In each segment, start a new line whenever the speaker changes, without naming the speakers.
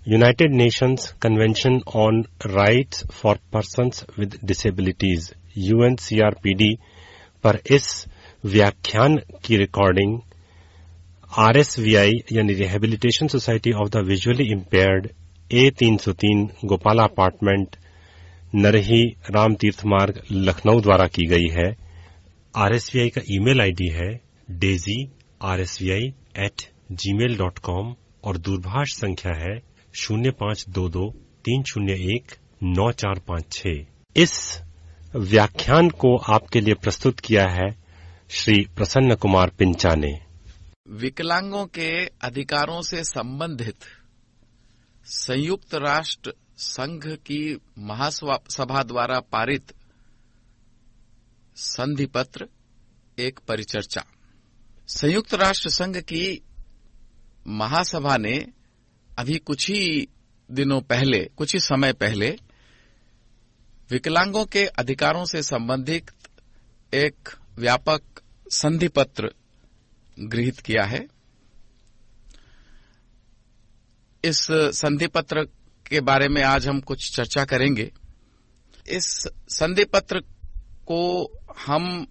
United nations convention on rights for persons with disabilities UNCRPD पर इस व्याख्यान की रिकॉर्डिंग आरएसवीआई यानी rehabilitation society of the visually impaired A303 Gopala apartment Narhi Ram Tirth Marg Lucknow द्वारा की गई है। आरएसवीआई का ईमेल आईडी है daisyrsvi@gmail.com और दूरभाष संख्या है 0522-301-9456। इस व्याख्यान को आपके लिए प्रस्तुत किया है श्री प्रसन्न कुमार पिंचा ने।
विकलांगों के अधिकारों से संबंधित संयुक्त राष्ट्र संघ की महासभा द्वारा पारित संधि पत्र एक परिचर्चा। संयुक्त राष्ट्र संघ की महासभा ने अभी कुछ ही समय पहले विकलांगों के अधिकारों से संबंधित एक व्यापक संधि पत्र गृहीत किया है। इस संधि पत्र के बारे में आज हम कुछ चर्चा करेंगे। इस संधि पत्र को हम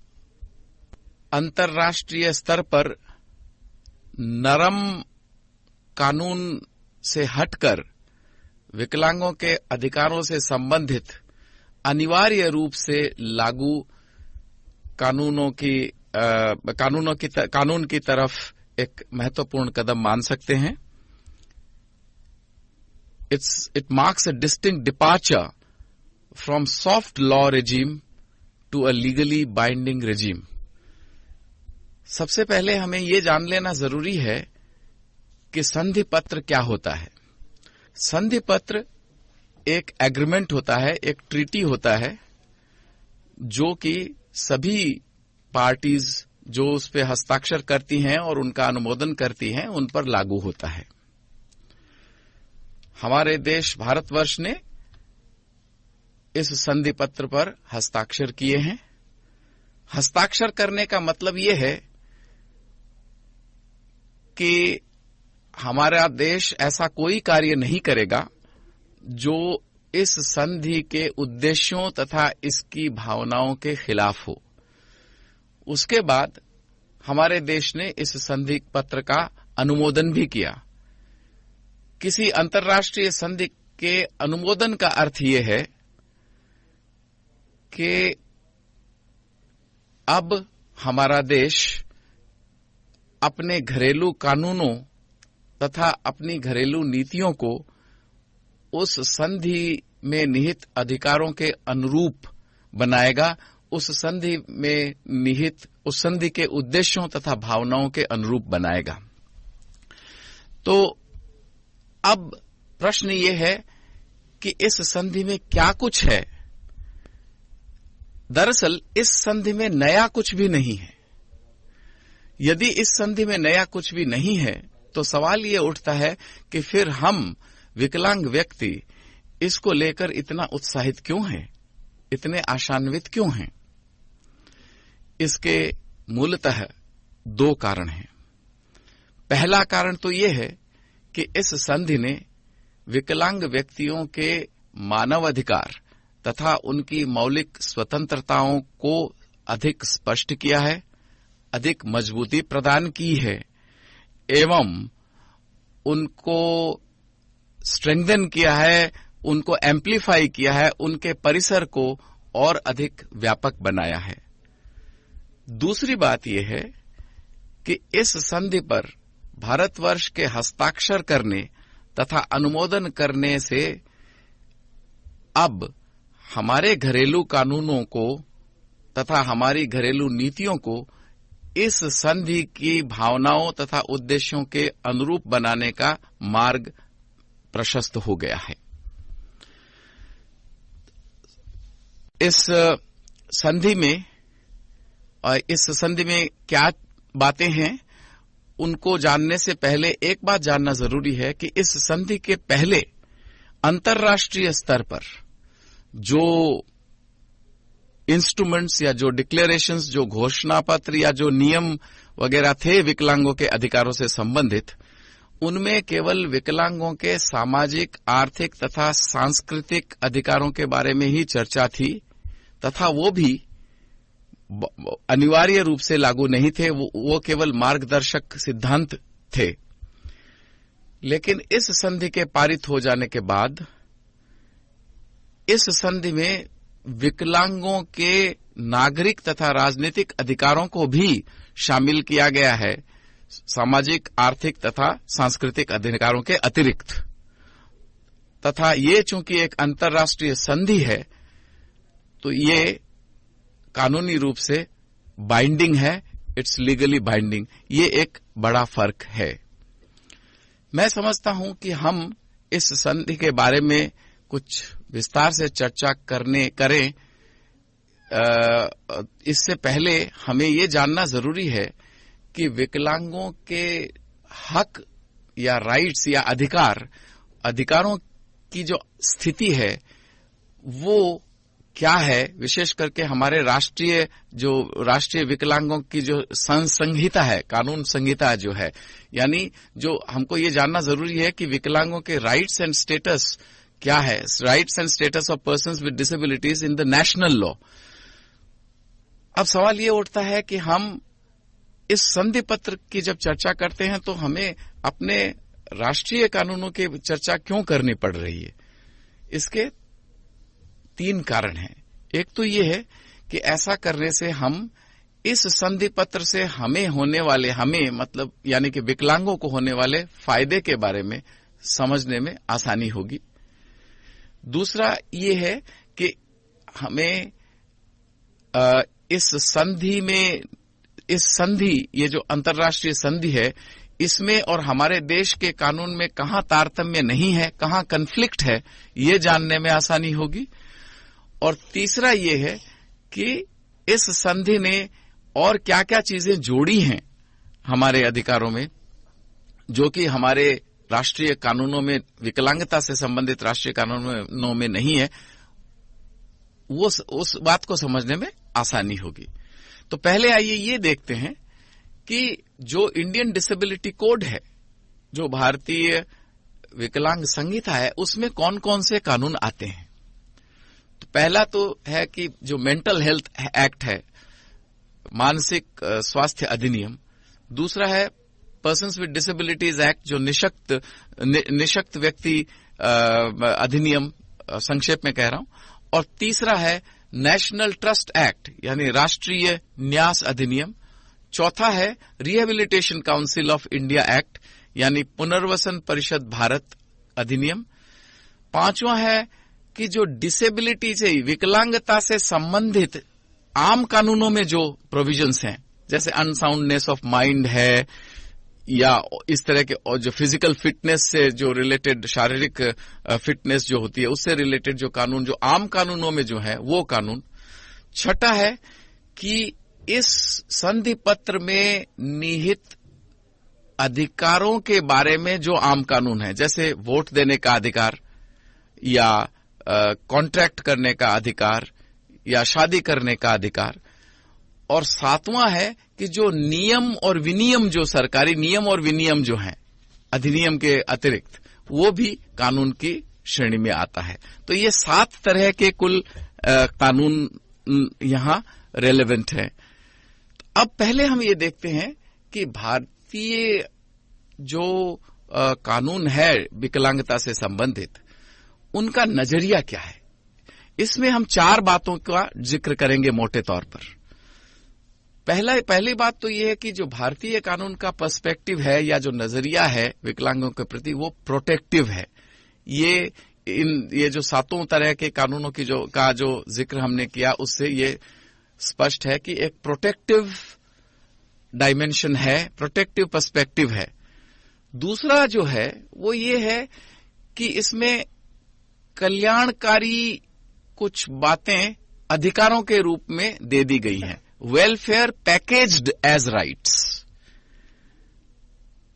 अंतर्राष्ट्रीय स्तर पर नरम कानून से हटकर विकलांगों के अधिकारों से संबंधित अनिवार्य रूप से लागू कानून की तरफ एक महत्वपूर्ण कदम मान सकते हैं। It marks a distinct departure from soft law regime to a legally binding regime. सबसे पहले हमें ये जान लेना जरूरी है कि संधि पत्र क्या होता है। संधि पत्र एक एग्रीमेंट होता है, एक ट्रीटी होता है, जो कि सभी पार्टीज जो उस पे हस्ताक्षर करती हैं और उनका अनुमोदन करती हैं, उन पर लागू होता है। हमारे देश भारतवर्ष ने इस संधि पत्र पर हस्ताक्षर किए हैं। हस्ताक्षर करने का मतलब ये है कि हमारा देश ऐसा कोई कार्य नहीं करेगा जो इस संधि के उद्देश्यों तथा इसकी भावनाओं के खिलाफ हो। उसके बाद हमारे देश ने इस संधि पत्र का अनुमोदन भी किया। किसी अंतर्राष्ट्रीय संधि के अनुमोदन का अर्थ यह है कि अब हमारा देश अपने घरेलू कानूनों तथा अपनी घरेलू नीतियों को उस संधि में निहित अधिकारों के अनुरूप बनाएगा, उस संधि में निहित उस संधि के उद्देश्यों तथा भावनाओं के अनुरूप बनाएगा। तो अब प्रश्न ये है कि इस संधि में क्या कुछ है। दरअसल इस संधि में नया कुछ भी नहीं है। यदि इस संधि में नया कुछ भी नहीं है तो सवाल ये उठता है कि फिर हम विकलांग व्यक्ति इसको लेकर इतना उत्साहित क्यों हैं, इतने आशान्वित क्यों हैं। इसके मूलतः दो कारण हैं। पहला कारण तो ये है कि इस संधि ने विकलांग व्यक्तियों के मानवाधिकार तथा उनकी मौलिक स्वतंत्रताओं को अधिक स्पष्ट किया है, अधिक मजबूती प्रदान की है एवं उनको स्ट्रेंथन किया है, उनको एम्प्लीफाई किया है, उनके परिसर को और अधिक व्यापक बनाया है। दूसरी बात यह है कि इस संधि पर भारतवर्ष के हस्ताक्षर करने तथा अनुमोदन करने से अब हमारे घरेलू कानूनों को तथा हमारी घरेलू नीतियों को इस संधि की भावनाओं तथा उद्देश्यों के अनुरूप बनाने का मार्ग प्रशस्त हो गया है। इस संधि में क्या बातें हैं, उनको जानने से पहले एक बात जानना जरूरी है कि इस संधि के पहले अंतर्राष्ट्रीय स्तर पर जो इंस्ट्रूमेंट्स या जो डिक्लेरेशंस, जो घोषणा पत्र या जो नियम वगैरह थे विकलांगों के अधिकारों से संबंधित, उनमें केवल विकलांगों के सामाजिक, आर्थिक तथा सांस्कृतिक अधिकारों के बारे में ही चर्चा थी, तथा वो भी अनिवार्य रूप से लागू नहीं थे, वो केवल मार्गदर्शक सिद्धांत थे। लेकिन इस संधि के पारित हो जाने के बाद इस संधि में विकलांगों के नागरिक तथा राजनीतिक अधिकारों को भी शामिल किया गया है, सामाजिक, आर्थिक तथा सांस्कृतिक अधिकारों के अतिरिक्त। तथा ये चूंकि एक अंतर्राष्ट्रीय संधि है, तो ये कानूनी रूप से बाइंडिंग है, इट्स लीगली बाइंडिंग। ये एक बड़ा फर्क है। मैं समझता हूं कि हम इस संधि के बारे में कुछ विस्तार से चर्चा करें। इससे पहले हमें ये जानना जरूरी है कि विकलांगों के हक या राइट्स या अधिकारों की जो स्थिति है वो क्या है। विशेष करके हमारे राष्ट्रीय विकलांगों की जो संहिता है, कानून संहिता जो है, यानी जो हमको ये जानना जरूरी है कि विकलांगों के राइट्स एंड स्टेटस क्या है, rights and status of persons with disabilities in the national law. अब सवाल ये उठता है कि हम इस संधि पत्र की जब चर्चा करते हैं तो हमें अपने राष्ट्रीय कानूनों की चर्चा क्यों करनी पड़ रही है। इसके 3 कारण हैं। एक तो ये है कि ऐसा करने से हम इस संधि पत्र से हमें मतलब यानी कि विकलांगों को होने वाले फायदे के बारे में समझने में आसानी होगी। दूसरा ये है कि हमें ये जो अंतर्राष्ट्रीय संधि है, इसमें और हमारे देश के कानून में कहां तारतम्य नहीं है, कहां कन्फ्लिक्ट है, ये जानने में आसानी होगी। और तीसरा ये है कि इस संधि ने और क्या क्या चीजें जोड़ी हैं हमारे अधिकारों में, जो कि हमारे राष्ट्रीय कानूनों में, विकलांगता से संबंधित राष्ट्रीय कानूनों में नहीं है, वो उस बात को समझने में आसानी होगी। तो पहले आइए ये देखते हैं कि जो इंडियन डिसेबिलिटी कोड है, जो भारतीय विकलांग संहिता है, उसमें कौन कौन से कानून आते हैं। तो पहला तो है कि जो मेंटल हेल्थ एक्ट है, मानसिक स्वास्थ्य अधिनियम। दूसरा है पर्सन्स विद डिसेबिलिटीज एक्ट, जो निशक्त व्यक्ति अधिनियम, संक्षेप में कह रहा हूं। और तीसरा है नेशनल ट्रस्ट एक्ट, यानी राष्ट्रीय न्यास अधिनियम। चौथा है rehabilitation council of India act, यानी पुनर्वसन परिषद भारत अधिनियम। पांचवा है कि जो डिसेबिलिटी से, विकलांगता से संबंधित आम कानूनों में जो प्रोविजंस हैं, जैसे अनसाउंडनेस ऑफ माइंड है, या इस तरह के, और जो फिजिकल फिटनेस से जो रिलेटेड, शारीरिक फिटनेस जो होती है, उससे रिलेटेड जो कानून, जो आम कानूनों में जो है वो कानून। छठा है कि इस संधि पत्र में निहित अधिकारों के बारे में जो आम कानून है, जैसे वोट देने का अधिकार, या कॉन्ट्रैक्ट करने का अधिकार, या शादी करने का अधिकार। और सातवां है कि जो नियम और विनियम, जो सरकारी नियम और विनियम जो हैं अधिनियम के अतिरिक्त, वो भी कानून की श्रेणी में आता है। तो ये 7 तरह के कुल कानून यहां रेलेवेंट है। अब पहले हम ये देखते हैं कि भारतीय जो कानून है विकलांगता से संबंधित, उनका नजरिया क्या है। इसमें हम 4 बातों का जिक्र करेंगे मोटे तौर पर। पहली बात तो यह है कि जो भारतीय कानून का पर्सपेक्टिव है, या जो नजरिया है विकलांगों के प्रति, वो प्रोटेक्टिव है। ये जो 7 तरह के कानूनों की जो जिक्र हमने किया, उससे ये स्पष्ट है कि एक प्रोटेक्टिव डायमेंशन है, प्रोटेक्टिव पर्सपेक्टिव है। दूसरा जो है वो ये है कि इसमें कल्याणकारी कुछ बातें अधिकारों के रूप में दे दी गई हैं, वेलफेयर पैकेज्ड एज राइट्स।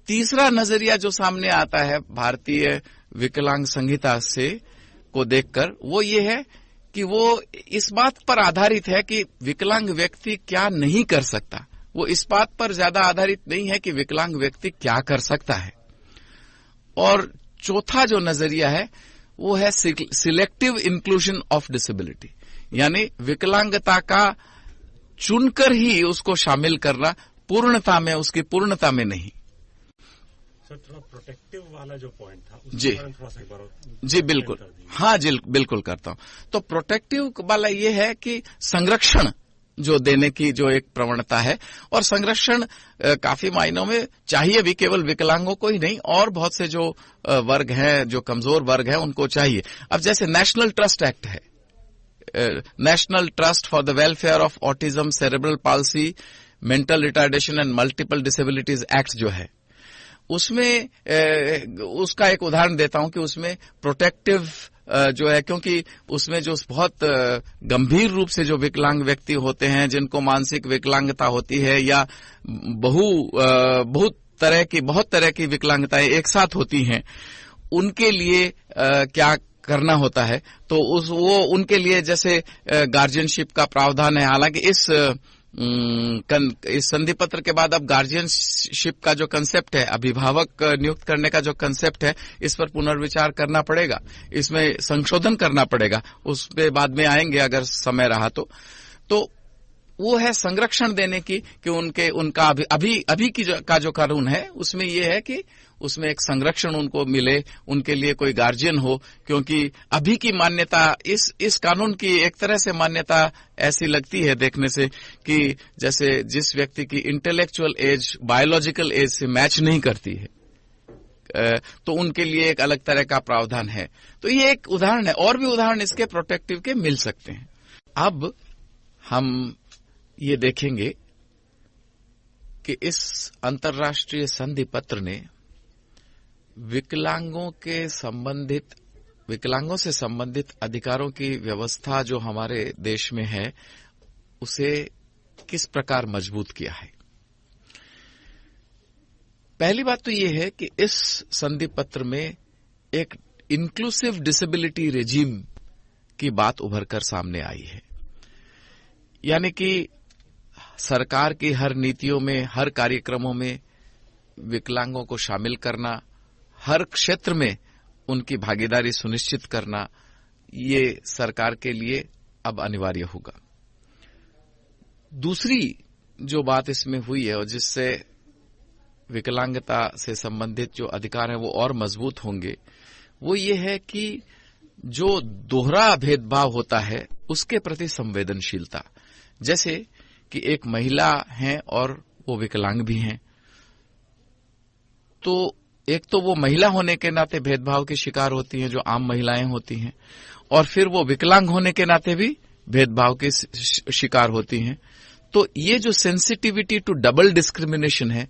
तीसरा नजरिया जो सामने आता है भारतीय विकलांग संहिता से को देखकर, वो ये है कि वो इस बात पर आधारित है कि विकलांग व्यक्ति क्या नहीं कर सकता। वो इस बात पर ज्यादा आधारित नहीं है कि विकलांग व्यक्ति क्या कर सकता है। और चौथा जो नजरिया है वो है सिलेक्टिव इंक्लूजन ऑफ डिसेबिलिटी, यानी विकलांगता का चुनकर ही उसको शामिल करना, पूर्णता में, उसकी पूर्णता में नहीं।
सर, थोड़ा प्रोटेक्टिव वाला जो पॉइंट था
जी
थोड़ा सा एक बार
जी बिल्कुल, हाँ जी बिल्कुल करता हूं। तो प्रोटेक्टिव वाला ये है कि संरक्षण जो देने की जो एक प्रवणता है, और संरक्षण काफी मायनों में चाहिए भी, केवल विकलांगों को ही नहीं, और बहुत से जो वर्ग हैं, जो कमजोर वर्ग हैं, उनको चाहिए। अब जैसे नेशनल ट्रस्ट एक्ट है, national trust for the welfare of autism, cerebral palsy, mental retardation and multiple disabilities act जो है, उसमें उसका एक उदाहरण देता हूं कि उसमें प्रोटेक्टिव जो है, क्योंकि उसमें जो बहुत गंभीर रूप से जो विकलांग व्यक्ति होते हैं, जिनको मानसिक विकलांगता होती है, या बहुत तरह की विकलांगताएं एक साथ होती हैं, उनके लिए क्या करना होता है। तो वो उनके लिए जैसे गार्जियनशिप का प्रावधान है। हालांकि इस संधि पत्र के बाद अब गार्जियनशिप का जो कंसेप्ट है, अभिभावक नियुक्त करने का जो कंसेप्ट है, इस पर पुनर्विचार करना पड़ेगा, इसमें संशोधन करना पड़ेगा, उस पे बाद में आएंगे अगर समय रहा तो वो है संरक्षण देने की, कि उनका अभी का जो कानून है उसमें ये है कि उसमें एक संरक्षण उनको मिले, उनके लिए कोई गार्जियन हो, क्योंकि अभी की मान्यता, इस कानून की एक तरह से मान्यता ऐसी लगती है देखने से कि जैसे जिस व्यक्ति की इंटेलेक्चुअल एज बायोलॉजिकल एज से मैच नहीं करती है, तो उनके लिए एक अलग तरह का प्रावधान है। तो ये एक उदाहरण है, और भी उदाहरण इसके प्रोटेक्टिव के मिल सकते हैं। अब हम ये देखेंगे कि इस अंतर्राष्ट्रीय संधि पत्र ने विकलांगों से संबंधित अधिकारों की व्यवस्था जो हमारे देश में है, उसे किस प्रकार मजबूत किया है। पहली बात तो ये है कि इस संधि पत्र में एक इंक्लूसिव डिसेबिलिटी रेजिम की बात उभरकर सामने आई है, यानी कि सरकार की हर नीतियों में, हर कार्यक्रमों में विकलांगों को शामिल करना, हर क्षेत्र में उनकी भागीदारी सुनिश्चित करना, ये सरकार के लिए अब अनिवार्य होगा। दूसरी जो बात इसमें हुई है और जिससे विकलांगता से संबंधित जो अधिकार हैं वो और मजबूत होंगे, वो ये है कि जो दोहरा भेदभाव होता है उसके प्रति संवेदनशीलता। जैसे कि एक महिला हैं और वो विकलांग भी हैं, तो एक तो वो महिला होने के नाते भेदभाव की शिकार होती हैं जो आम महिलाएं होती हैं, और फिर वो विकलांग होने के नाते भी भेदभाव की शिकार होती हैं। तो ये जो सेंसिटिविटी टू डबल डिस्क्रिमिनेशन है,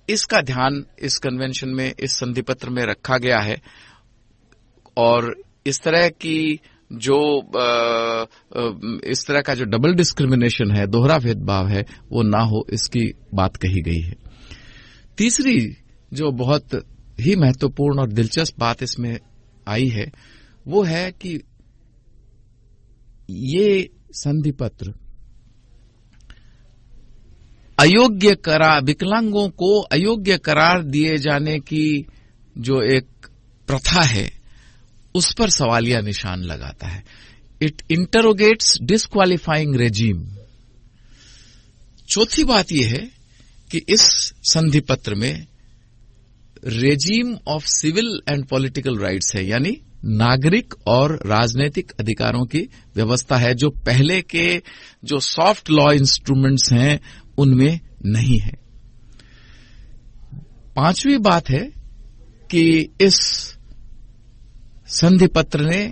इसका ध्यान इस कन्वेंशन में, इस संधि पत्र में रखा गया है, और इस तरह का जो डबल डिस्क्रिमिनेशन है, दोहरा भेदभाव है, वो ना हो, इसकी बात कही गई है। तीसरी जो बहुत ही महत्वपूर्ण और दिलचस्प बात इसमें आई है, वो है कि ये संधि पत्र विकलांगों को अयोग्य करार दिए जाने की जो एक प्रथा है, उस पर सवालिया निशान लगाता है। It interrogates disqualifying regime. चौथी बात यह है कि इस संधि पत्र में regime of civil and political rights है, यानी नागरिक और राजनीतिक अधिकारों की व्यवस्था है, जो पहले के जो सॉफ्ट लॉ इंस्ट्रूमेंट्स हैं उनमें नहीं है। पांचवी बात है कि इस संधि पत्र ने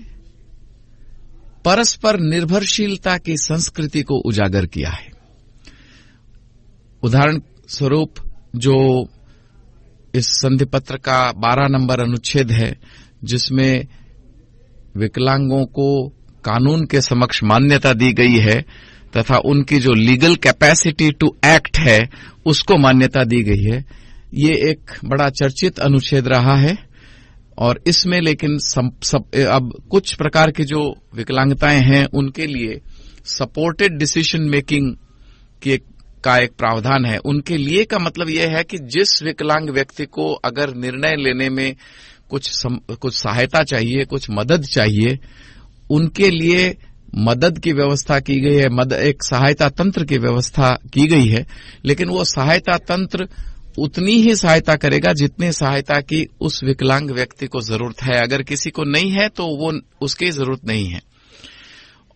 परस्पर निर्भरशीलता की संस्कृति को उजागर किया है। उदाहरण स्वरूप जो इस संधि पत्र का 12 नंबर अनुच्छेद है, जिसमें विकलांगों को कानून के समक्ष मान्यता दी गई है तथा उनकी जो लीगल कैपेसिटी टू एक्ट है उसको मान्यता दी गई है, ये एक बड़ा चर्चित अनुच्छेद रहा है। और इसमें लेकिन अब कुछ प्रकार की जो विकलांगताएं हैं उनके लिए सपोर्टेड डिसीजन मेकिंग की एक का एक प्रावधान है। उनके लिए का मतलब यह है कि जिस विकलांग व्यक्ति को अगर निर्णय लेने में कुछ सहायता चाहिए, कुछ मदद चाहिए, उनके लिए मदद की व्यवस्था की गई है, एक सहायता तंत्र की व्यवस्था की गई है। लेकिन वो सहायता तंत्र उतनी ही सहायता करेगा जितनी सहायता की उस विकलांग व्यक्ति को जरूरत है। अगर किसी को नहीं है तो वो उसकी जरूरत नहीं है।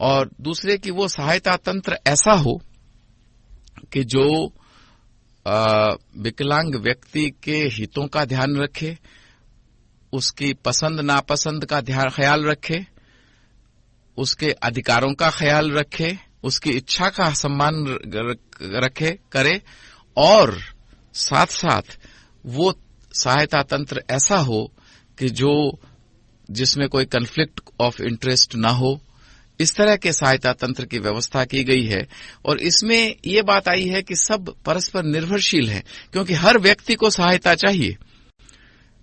और दूसरे कि वो सहायता तंत्र ऐसा हो कि जो विकलांग व्यक्ति के हितों का ध्यान रखे, उसकी पसंद नापसंद का ख्याल रखे, उसके अधिकारों का ख्याल रखे, उसकी इच्छा का सम्मान करे, और साथ साथ वो सहायता तंत्र ऐसा हो कि जिसमें कोई कन्फ्लिक्ट ऑफ इंटरेस्ट ना हो। इस तरह के सहायता तंत्र की व्यवस्था की गई है। और इसमें ये बात आई है कि सब परस्पर निर्भरशील है, क्योंकि हर व्यक्ति को सहायता चाहिए।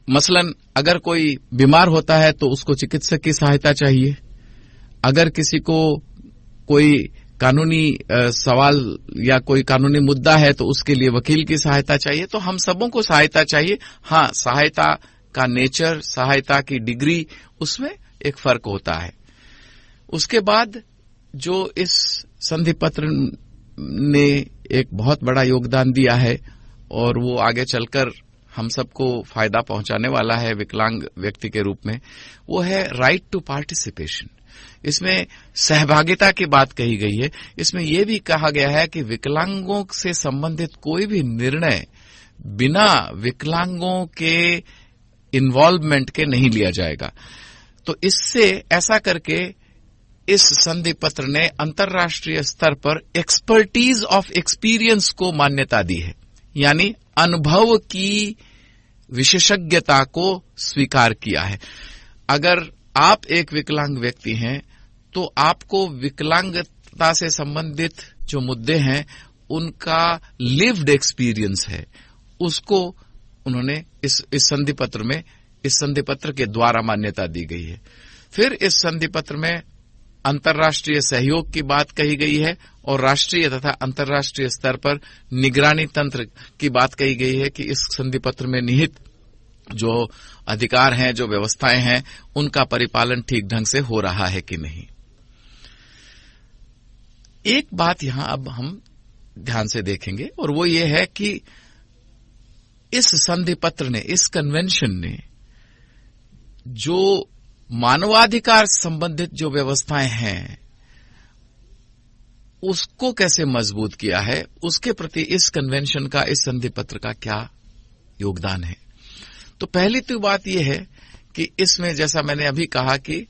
मसलन अगर कोई बीमार होता है तो उसको चिकित्सक की सहायता चाहिए। अगर किसी को कोई कानूनी सवाल या कोई कानूनी मुद्दा है तो उसके लिए वकील की सहायता चाहिए। तो हम सबों को सहायता चाहिए। हाँ, सहायता का नेचर, सहायता की डिग्री, उसमें एक फर्क होता है। उसके बाद जो इस संधि पत्र ने एक बहुत बड़ा योगदान दिया है और वो आगे चलकर हम सबको फायदा पहुंचाने वाला है विकलांग व्यक्ति के रूप में, वो है राइट टू पार्टिसिपेशन। इसमें सहभागिता की बात कही गई है। इसमें यह भी कहा गया है कि विकलांगों से संबंधित कोई भी निर्णय बिना विकलांगों के इन्वॉल्वमेंट के नहीं लिया जाएगा। तो इससे ऐसा करके इस संधि पत्र ने अंतर्राष्ट्रीय स्तर पर एक्सपर्टीज ऑफ एक्सपीरियंस को मान्यता दी है, यानी अनुभव की विशेषज्ञता को स्वीकार किया है। अगर आप एक विकलांग व्यक्ति हैं तो आपको विकलांगता से संबंधित जो मुद्दे हैं उनका लिव्ड एक्सपीरियंस है, उसको उन्होंने इस संधि पत्र में, इस संधि पत्र के द्वारा मान्यता दी गई है। फिर इस संधि पत्र में अंतर्राष्ट्रीय सहयोग की बात कही गई है और राष्ट्रीय तथा अंतर्राष्ट्रीय स्तर पर निगरानी तंत्र की बात कही गई है कि इस संधि पत्र में निहित जो अधिकार हैं, जो व्यवस्थाएं हैं, उनका परिपालन ठीक ढंग से हो रहा है कि नहीं। एक बात यहां अब हम ध्यान से देखेंगे और वो ये है कि इस संधि पत्र ने, इस कन्वेंशन ने जो मानवाधिकार संबंधित जो व्यवस्थाएं हैं उसको कैसे मजबूत किया है, उसके प्रति इस कन्वेंशन का, इस संधि पत्र का क्या योगदान है। तो पहली तो बात यह है कि इसमें, जैसा मैंने अभी कहा, कि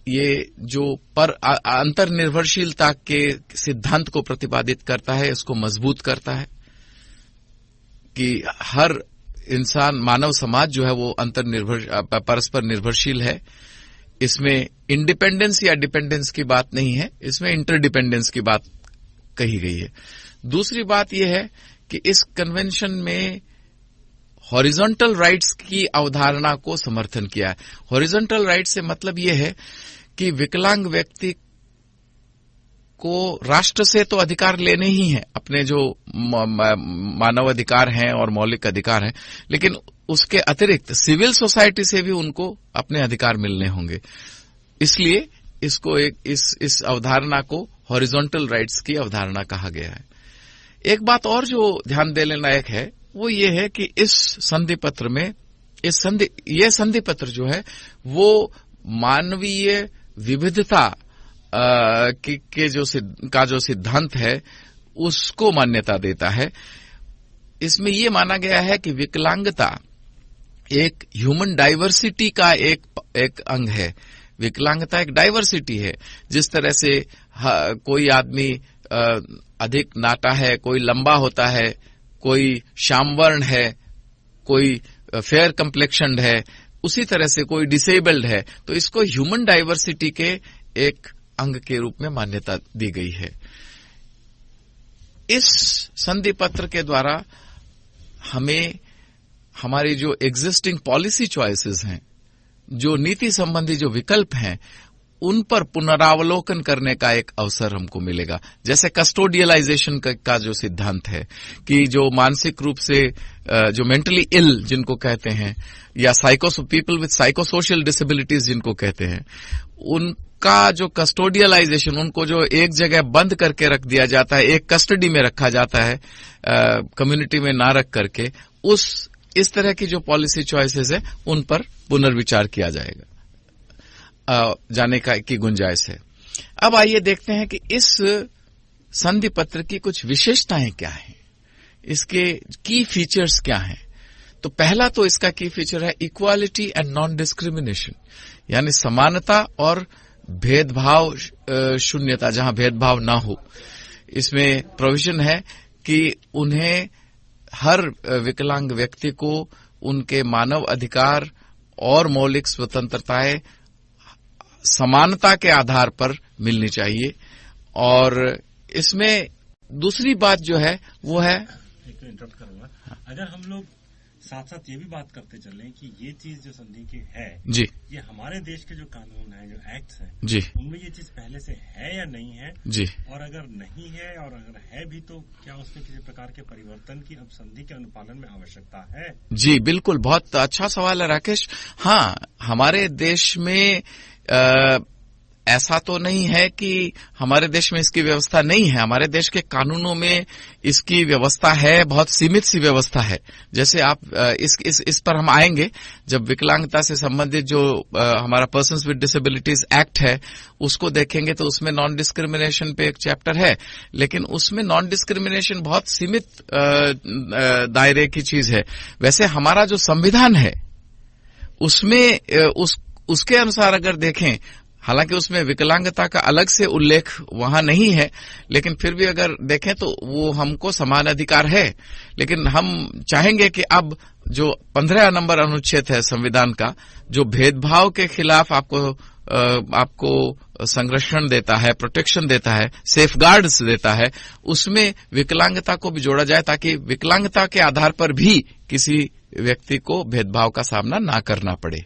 ये जो अंतर्निर्भरशीलता के सिद्धांत को प्रतिपादित करता है, इसको मजबूत करता है कि हर इंसान, मानव समाज जो है वो परस्पर निर्भरशील है। इसमें इंडिपेंडेंस या डिपेंडेंस की बात नहीं है, इसमें इंटरडिपेंडेंस की बात कही गई है। दूसरी बात यह है कि इस कन्वेंशन में हॉरिजॉन्टल राइट्स की अवधारणा को समर्थन किया है। हॉरिजॉन्टल राइट से मतलब यह है कि विकलांग व्यक्ति को राष्ट्र से तो अधिकार लेने ही हैं, अपने जो मानव अधिकार हैं और मौलिक अधिकार हैं, लेकिन उसके अतिरिक्त सिविल सोसाइटी से भी उनको अपने अधिकार मिलने होंगे। इसलिए इसको इस अवधारणा को हॉरिजॉन्टल राइट्स की अवधारणा कहा गया है। एक बात और जो ध्यान देने लायक है वो ये है कि इस संधि पत्र में, ये संधि पत्र जो है वो मानवीय विविधता के जो सिद्धांत है उसको मान्यता देता है। इसमें यह माना गया है कि विकलांगता एक ह्यूमन डाइवर्सिटी का एक अंग है। विकलांगता एक डाइवर्सिटी है। जिस तरह से कोई आदमी अधिक नाटा है, कोई लंबा होता है, कोई श्यामवर्ण है, कोई फेयर कम्प्लेक्शन्ड है, उसी तरह से कोई डिसेबल्ड है, तो इसको ह्यूमन डाइवर्सिटी के एक अंग के रूप में मान्यता दी गई है। इस संधि पत्र के द्वारा हमें हमारी जो एग्जिस्टिंग पॉलिसी चॉइसेस हैं, जो नीति संबंधी जो विकल्प हैं, उन पर पुनरावलोकन करने का एक अवसर हमको मिलेगा। जैसे कस्टोडियलाइजेशन का जो सिद्धांत है कि जो मानसिक रूप से जो मेंटली इल जिनको कहते हैं, या पीपल विथ साइकोसोशल डिसेबिलिटीज जिनको कहते हैं, उनका जो कस्टोडियलाइजेशन, उनको जो एक जगह बंद करके रख दिया जाता है, एक कस्टडी में रखा जाता है, कम्युनिटी में ना रख करके, इस तरह की जो पॉलिसी चॉइसेस है उन पर पुनर्विचार किया जाएगा, जाने की गुंजाइश है। अब आइए देखते हैं कि इस संधि पत्र की कुछ विशेषताएं क्या हैं, इसके की फीचर्स क्या हैं। तो पहला तो इसका की फीचर है इक्वालिटी एंड नॉन डिस्क्रिमिनेशन, यानी समानता और भेदभाव शून्यता, जहां भेदभाव ना हो। इसमें प्रोविजन है कि उन्हें, हर विकलांग व्यक्ति को उनके मानव अधिकार और मौलिक स्वतंत्रताएं समानता के आधार पर मिलनी चाहिए। और इसमें दूसरी बात जो है वो है,
एक इंटरप्ट करूंगा, अगर हम लोग साथ साथ ये भी बात करते चलें कि ये चीज जो संधि की है
जी,
ये हमारे देश के जो कानून है, जो एक्ट्स हैं
जी,
उनमें ये चीज पहले से है या नहीं है
जी,
और अगर नहीं है और अगर है भी तो क्या उसमें किसी प्रकार के परिवर्तन की अब संधि के अनुपालन में आवश्यकता है?
जी बिल्कुल, बहुत अच्छा सवाल है राकेश। हाँ, हमारे देश में ऐसा तो नहीं है कि हमारे देश में इसकी व्यवस्था नहीं है। हमारे देश के कानूनों में इसकी व्यवस्था है, बहुत सीमित सी व्यवस्था है। जैसे आप इस पर हम आएंगे जब विकलांगता से संबंधित जो हमारा पर्सन्स विद डिसेबिलिटीज एक्ट है उसको देखेंगे, तो उसमें नॉन डिस्क्रिमिनेशन पे एक चैप्टर है, लेकिन उसमें नॉन डिस्क्रिमिनेशन बहुत सीमित दायरे की चीज है। वैसे हमारा जो संविधान है उसमें उसके अनुसार अगर देखें, हालांकि उसमें विकलांगता का अलग से उल्लेख वहां नहीं है, लेकिन फिर भी अगर देखें तो वो हमको समान अधिकार है। लेकिन हम चाहेंगे कि अब जो 15 नंबर अनुच्छेद है संविधान का, जो भेदभाव के खिलाफ आपको संरक्षण देता है, प्रोटेक्शन देता है, सेफगार्ड्स देता है, उसमें विकलांगता को भी जोड़ा जाए ताकि विकलांगता के आधार पर भी किसी व्यक्ति को भेदभाव का सामना ना करना पड़े।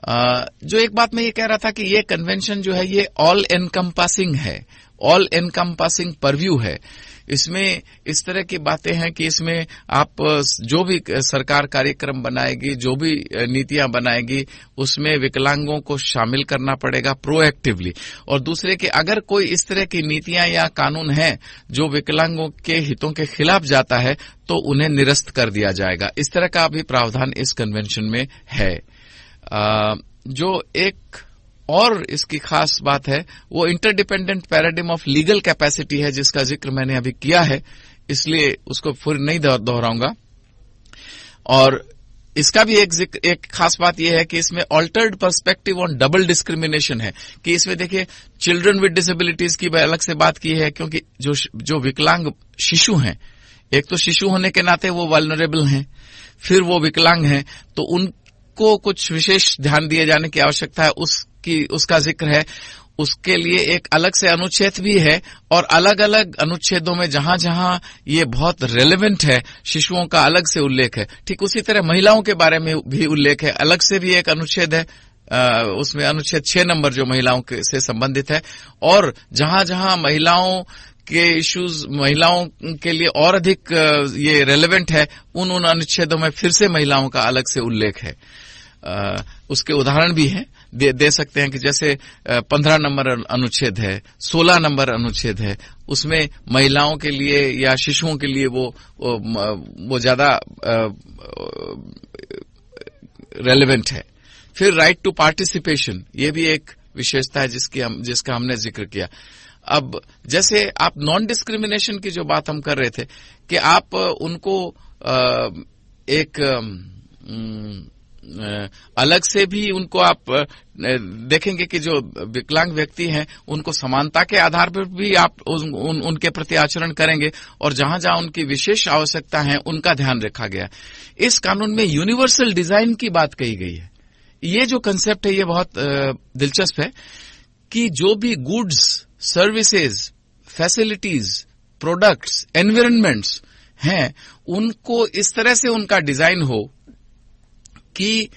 जो एक बात मैं ये कह रहा था कि ये कन्वेंशन जो है ये ऑल एनकम्पासिंग है, ऑल एनकम्पासिंग परव्यू है। इसमें इस तरह की बातें हैं कि इसमें आप जो भी सरकार कार्यक्रम बनाएगी, जो भी नीतियां बनाएगी, उसमें विकलांगों को शामिल करना पड़ेगा प्रोएक्टिवली। और दूसरे कि अगर कोई इस तरह की नीतियां या कानून हैं जो विकलांगों के हितों के खिलाफ जाता है तो उन्हें निरस्त कर दिया जाएगा। इस तरह का भी प्रावधान इस कन्वेंशन में है। जो एक और इसकी खास बात है वो interdependent paradigm of legal capacity है, जिसका जिक्र मैंने अभी किया है, इसलिए उसको फिर नहीं दोहराऊंगा। और इसका भी एक खास बात यह है कि इसमें altered perspective on double discrimination है कि इसमें देखिए चिल्ड्रन विद डिसेबिलिटीज की अलग से बात की है, क्योंकि जो विकलांग शिशु हैं, एक तो शिशु होने के नाते वो वल्नरेबल हैं, फिर वो विकलांग हैं, तो उनको कुछ विशेष ध्यान दिए जाने की आवश्यकता है, उसका जिक्र है। उसके लिए एक अलग से अनुच्छेद भी है और अलग अलग अनुच्छेदों में जहां जहां ये बहुत रेलेवेंट है शिशुओं का अलग से उल्लेख है। ठीक उसी तरह महिलाओं के बारे में भी उल्लेख है, अलग से भी एक अनुच्छेद है, उसमें अनुच्छेद 6 नंबर जो महिलाओं से संबंधित है। और जहां जहां महिलाओं के इश्यूज महिलाओं के लिए और अधिक ये रेलेवेंट है, उन अनुच्छेदों में फिर से महिलाओं का अलग से उल्लेख है। उसके उदाहरण भी हैं, दे सकते हैं कि जैसे 15 नंबर अनुच्छेद है, 16 नंबर अनुच्छेद है, उसमें महिलाओं के लिए या शिशुओं के लिए वो ज्यादा रेलेवेंट है। फिर राइट टू पार्टिसिपेशन, ये भी एक विशेषता है जिसका हमने जिक्र किया। अब जैसे आप नॉन डिस्क्रिमिनेशन की जो बात हम कर रहे थे कि आप उनको एक अलग से भी उनको आप देखेंगे कि जो विकलांग व्यक्ति हैं उनको समानता के आधार पर भी आप उनके प्रति आचरण करेंगे और जहां जहां उनकी विशेष आवश्यकता है उनका ध्यान रखा गया। इस कानून में यूनिवर्सल डिजाइन की बात कही गई है। ये जो कंसेप्ट है ये बहुत दिलचस्प है कि जो भी goods, services, facilities, products, environments हैं, उनको इस तरह से उनका डिजाइन हो कि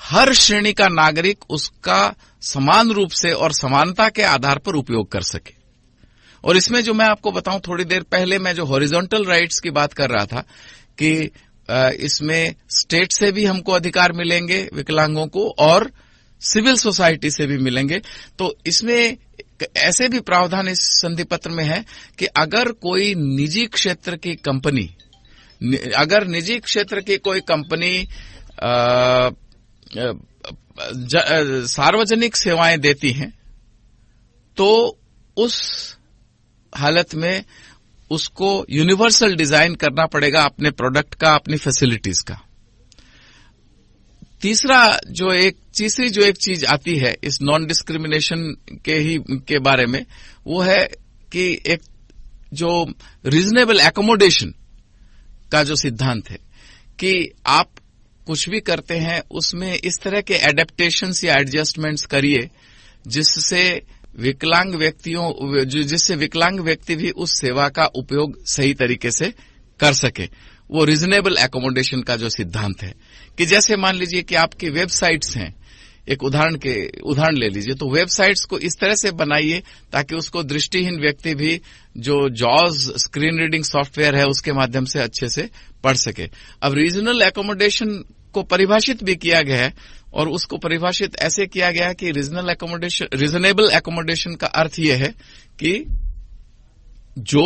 हर श्रेणी का नागरिक उसका समान रूप से और समानता के आधार पर उपयोग कर सके। और इसमें जो मैं आपको बताऊं, थोड़ी देर पहले मैं जो हॉरिजॉन्टल राइट्स की बात कर रहा था कि इसमें स्टेट से भी हमको अधिकार मिलेंगे विकलांगों को और सिविल सोसाइटी से भी मिलेंगे। तो इसमें ऐसे भी प्रावधान इस संधि पत्र में है कि अगर कोई निजी क्षेत्र की कंपनी, अगर निजी क्षेत्र की कोई कंपनी सार्वजनिक सेवाएं देती हैं, तो उस हालत में उसको यूनिवर्सल डिजाइन करना पड़ेगा अपने प्रोडक्ट का, अपनी फैसिलिटीज का। तीसरी जो एक चीज आती है इस नॉन डिस्क्रिमिनेशन के बारे में, वो है कि एक जो रीजनेबल एकोमोडेशन का जो सिद्धांत है कि आप कुछ भी करते हैं उसमें इस तरह के एडेप्टेशंस या एडजस्टमेंट्स करिए जिससे विकलांग व्यक्ति भी उस सेवा का उपयोग सही तरीके से कर सके। वो रीजनेबल एकोमोडेशन का जो सिद्धांत है कि जैसे मान लीजिए कि आपकी वेबसाइट्स हैं, एक उदाहरण ले लीजिए, तो वेबसाइट्स को इस तरह से बनाइए ताकि उसको दृष्टिहीन व्यक्ति भी जो जॉज स्क्रीन रीडिंग सॉफ्टवेयर है उसके माध्यम से अच्छे से पढ़ सके। अब रीजनल एकोमोडेशन को परिभाषित भी किया गया है और उसको परिभाषित ऐसे किया गया है कि रीजनेबल एकोमोडेशन का अर्थ यह है कि जो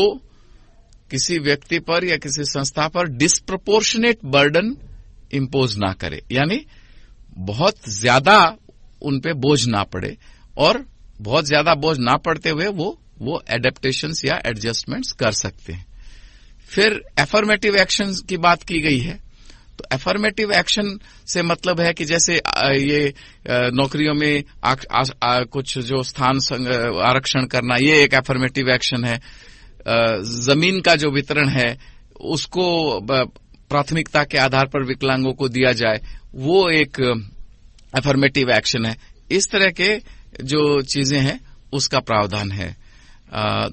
किसी व्यक्ति पर या किसी संस्था पर डिस्प्रपोर्शनेट बर्डन इंपोज ना करे, यानी बहुत ज्यादा उन पे बोझ ना पड़े और बहुत ज्यादा बोझ ना पड़ते हुए वो एडेप्टेशंस या एडजस्टमेंट्स कर सकते हैं। फिर एफर्मेटिव एक्शन की बात की गई है। तो एफर्मेटिव एक्शन से मतलब है कि जैसे ये नौकरियों में कुछ जो स्थान आरक्षण करना, ये एक एफर्मेटिव एक्शन है। जमीन का जो वितरण है उसको प्राथमिकता के आधार पर विकलांगों को दिया जाए, वो एक एफर्मेटिव एक्शन है। इस तरह के जो चीजें हैं उसका प्रावधान है।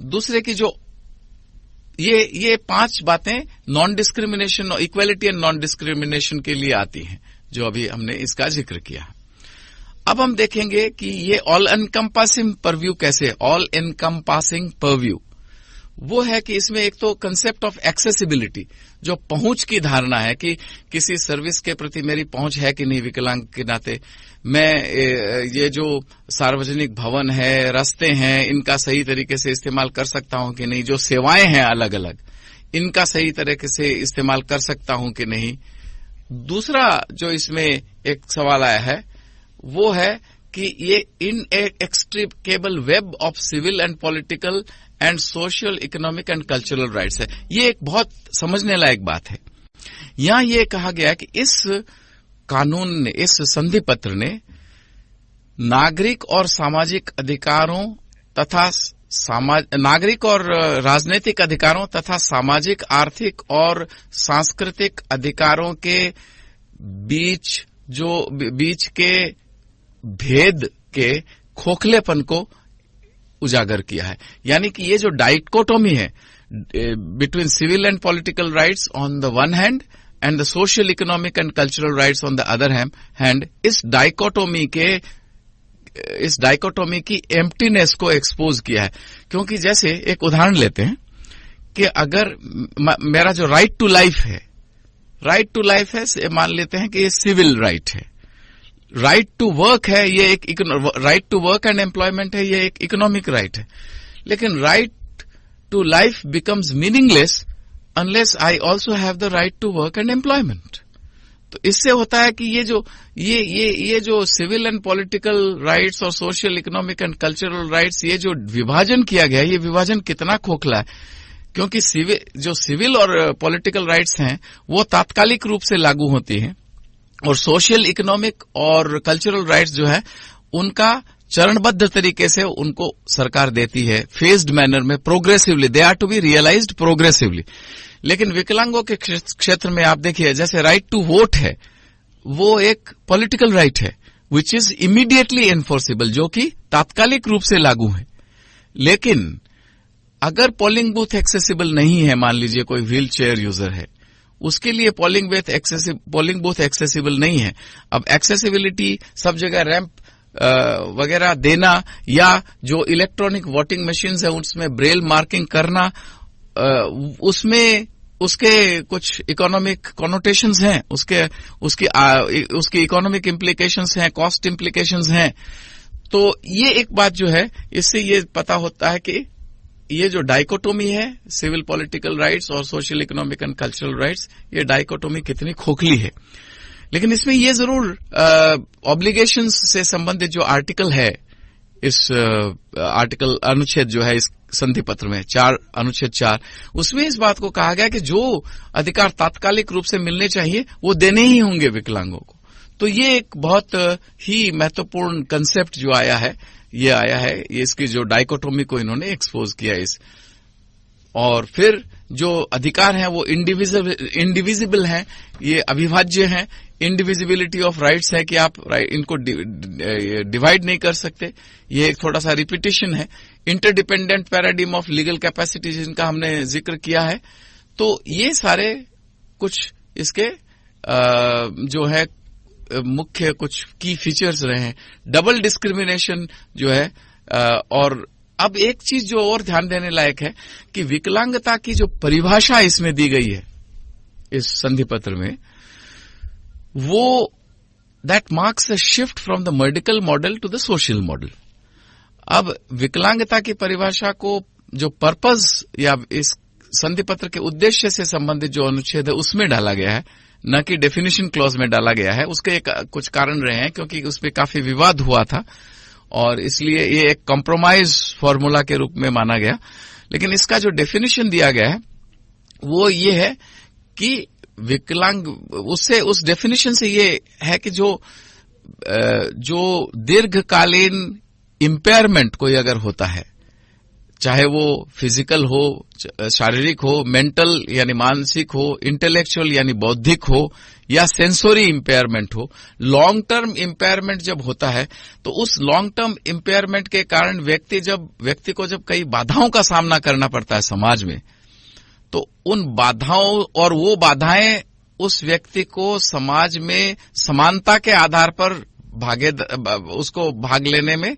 दूसरे की जो ये 5 बातें non discrimination, equality and non discrimination के लिए आती हैं, जो अभी हमने इसका जिक्र किया। अब हम देखेंगे कि ये ऑल एनकम्पासिंग परव्यू कैसे, ऑल एनकम्पासिंग परव्यू वो है कि इसमें एक तो कंसेप्ट ऑफ एक्सेसिबिलिटी, जो पहुंच की धारणा है कि किसी सर्विस के प्रति मेरी पहुंच है कि नहीं विकलांग के नाते, मैं ये जो सार्वजनिक भवन है, रास्ते हैं, इनका सही तरीके से इस्तेमाल कर सकता हूं कि नहीं, जो सेवाएं हैं अलग अलग, इनका सही तरीके से इस्तेमाल कर सकता हूं कि नहीं। दूसरा जो इसमें एक सवाल आया है वो है कि ये inextricable web of civil and political and social, economic and cultural rights है। ये एक बहुत समझने लायक बात है। यहां ये कहा गया है कि इस कानून ने, इस संधि पत्र ने नागरिक और सामाजिक अधिकारों तथा नागरिक और राजनीतिक अधिकारों तथा सामाजिक, आर्थिक और सांस्कृतिक अधिकारों के बीच के भेद के खोखलेपन को उजागर किया है। यानी कि ये जो डाइकोटोमी है between civil and political rights on the one hand and the social, economic and cultural rights on the other hand, इस डाइकोटोमी की एम्प्टीनेस को एक्सपोज किया है। क्योंकि जैसे एक उदाहरण लेते हैं कि अगर मेरा जो राइट टू लाइफ है, मान लेते हैं कि ये सिविल राइट है। राइट टू वर्क है, ये एक right to work and employment है, ये एक इकोनॉमिक राइट है। लेकिन right to life becomes meaningless unless I also have the right to work and employment. तो इससे होता है कि ये जो सिविल एंड पॉलिटिकल राइट्स और social, economic and cultural rights, ये जो विभाजन किया गया है, ये विभाजन कितना खोखला है। क्योंकि जो सिविल और पॉलिटिकल राइट्स हैं वो तात्कालिक रूप से लागू होती हैं और सोशल, इकोनॉमिक और कल्चरल राइट्स जो है उनका चरणबद्ध तरीके से उनको सरकार देती है, फेज्ड मैनर में, progressively, they are to be realised progressively. लेकिन विकलांगों के क्षेत्र में आप देखिए, जैसे राइट टू वोट है, वो एक पॉलिटिकल राइट है विच इज इमीडिएटली एनफोर्सेबल, जो कि तात्कालिक रूप से लागू है। लेकिन अगर पोलिंग बूथ एक्सेसिबल नहीं है, मान लीजिए कोई व्हील चेयर यूजर है, उसके लिए पोलिंग बूथ एक्सेसिबल नहीं है। अब एक्सेसिबिलिटी सब जगह रैंप वगैरह देना या जो इलेक्ट्रॉनिक वोटिंग मशीन्स है उसमें ब्रेल मार्किंग करना, उसमें उसके कुछ इकोनॉमिक कॉनोटेशंस हैं, उसकी इकोनॉमिक इम्प्लीकेशंस हैं, कॉस्ट इम्प्लीकेशंस हैं। तो ये एक बात जो है, इससे ये पता होता है कि ये जो डाइकोटोमी है सिविल पॉलिटिकल राइट्स और social economic and cultural rights, ये डाइकोटोमी कितनी खोखली है। लेकिन इसमें ये जरूर ऑब्लिगेशंस से संबंधित जो आर्टिकल है, इस आर्टिकल अनुच्छेद जो है इस संधि पत्र में अनुच्छेद 4, उसमें इस बात को कहा गया कि जो अधिकार तात्कालिक रूप से मिलने चाहिए वो देने ही होंगे विकलांगों को। तो ये एक बहुत ही महत्वपूर्ण कंसेप्ट जो आया है, ये इसकी जो डाइकोटोमी को इन्होंने एक्सपोज किया इस। और फिर जो अधिकार हैं वो इंडिविजिबल हैं, ये अविभाज्य हैं। इंडिविजिबिलिटी ऑफ राइट्स है कि आप इनको डिवाइड नहीं कर सकते, ये एक थोड़ा सा रिपीटिशन है। Interdependent paradigm of legal capacity जिनका हमने जिक्र किया है। तो ये सारे कुछ इसके जो है मुख्य कुछ की फीचर्स रहे हैं। डबल डिस्क्रिमिनेशन जो है, और अब एक चीज जो और ध्यान देने लायक है कि विकलांगता की जो परिभाषा इसमें दी गई है इस संधि पत्र में, वो that marks a shift from the medical model to the social model. अब विकलांगता की परिभाषा को जो पर्पस या इस संधि पत्र के उद्देश्य से संबंधित जो अनुच्छेद है उसमें डाला गया है, न कि डेफिनेशन क्लॉज में डाला गया है। उसके कुछ कारण रहे हैं, क्योंकि उसमें काफी विवाद हुआ था और इसलिए ये एक कॉम्प्रोमाइज फॉर्मूला के रूप में माना गया। लेकिन इसका जो डेफिनेशन दिया गया है वो ये है कि विकलांग, उससे उस डेफिनेशन से ये है कि जो दीर्घकालीन इम्पेयरमेंट कोई अगर होता है, चाहे वो फिजिकल हो, शारीरिक हो, मेंटल यानी मानसिक हो, इंटेलेक्चुअल यानी बौद्धिक हो, या सेंसोरी इम्पेयरमेंट हो, लॉन्ग टर्म इम्पेयरमेंट जब होता है तो उस लॉन्ग टर्म इम्पेयरमेंट के कारण व्यक्ति को जब कई बाधाओं का सामना करना पड़ता है समाज में, तो उन बाधाओं और वो बाधाएं उस व्यक्ति को समाज में समानता के आधार पर उसको भाग लेने में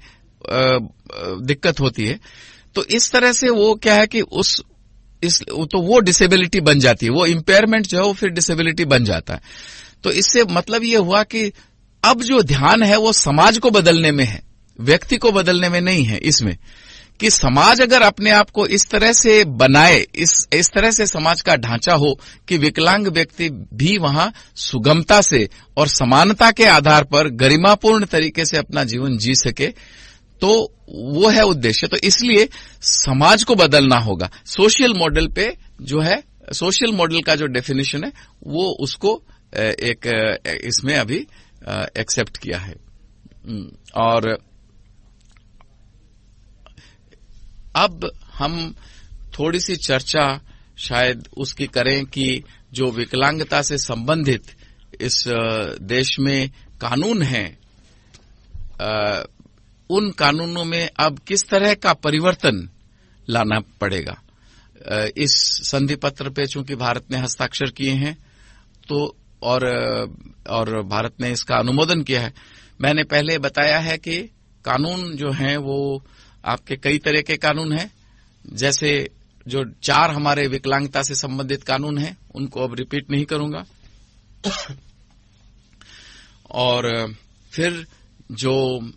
दिक्कत होती है। तो इस तरह से वो क्या है कि तो वो डिसेबिलिटी बन जाती है, वो इम्पेयरमेंट जो है वो फिर डिसेबिलिटी बन जाता है। तो इससे मतलब ये हुआ कि अब जो ध्यान है वो समाज को बदलने में है, व्यक्ति को बदलने में नहीं है। इसमें कि समाज अगर अपने आप को इस तरह से बनाए, इस तरह से समाज का ढांचा हो कि विकलांग व्यक्ति भी वहां सुगमता से और समानता के आधार पर गरिमापूर्ण तरीके से अपना जीवन जी सके, तो वो है उद्देश्य। तो इसलिए समाज को बदलना होगा। सोशल मॉडल पे जो है, सोशल मॉडल का जो डेफिनेशन है वो उसको एक इसमें अभी एक्सेप्ट किया है। और अब हम थोड़ी सी चर्चा शायद उसकी करें कि जो विकलांगता से संबंधित इस देश में कानून हैं, उन कानूनों में अब किस तरह का परिवर्तन लाना पड़ेगा। इस संधि पत्र पे चूंकि भारत ने हस्ताक्षर किए हैं तो और भारत ने इसका अनुमोदन किया है। मैंने पहले बताया है कि कानून जो हैं वो आपके कई तरह के कानून हैं, जैसे जो 4 हमारे विकलांगता से संबंधित कानून हैं उनको अब रिपीट नहीं करूंगा। और फिर जो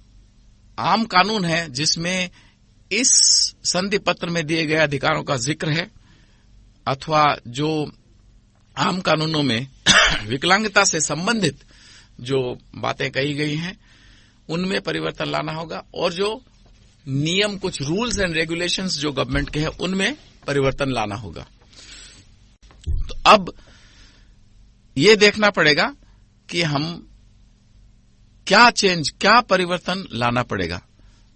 आम कानून है जिसमें इस संधि पत्र में दिए गए अधिकारों का जिक्र है, अथवा जो आम कानूनों में विकलांगता से संबंधित जो बातें कही गई हैं उनमें परिवर्तन लाना होगा, और जो नियम, कुछ रूल्स एंड रेगुलेशंस जो गवर्नमेंट के हैं उनमें परिवर्तन लाना होगा। तो अब ये देखना पड़ेगा कि हम क्या परिवर्तन लाना पड़ेगा।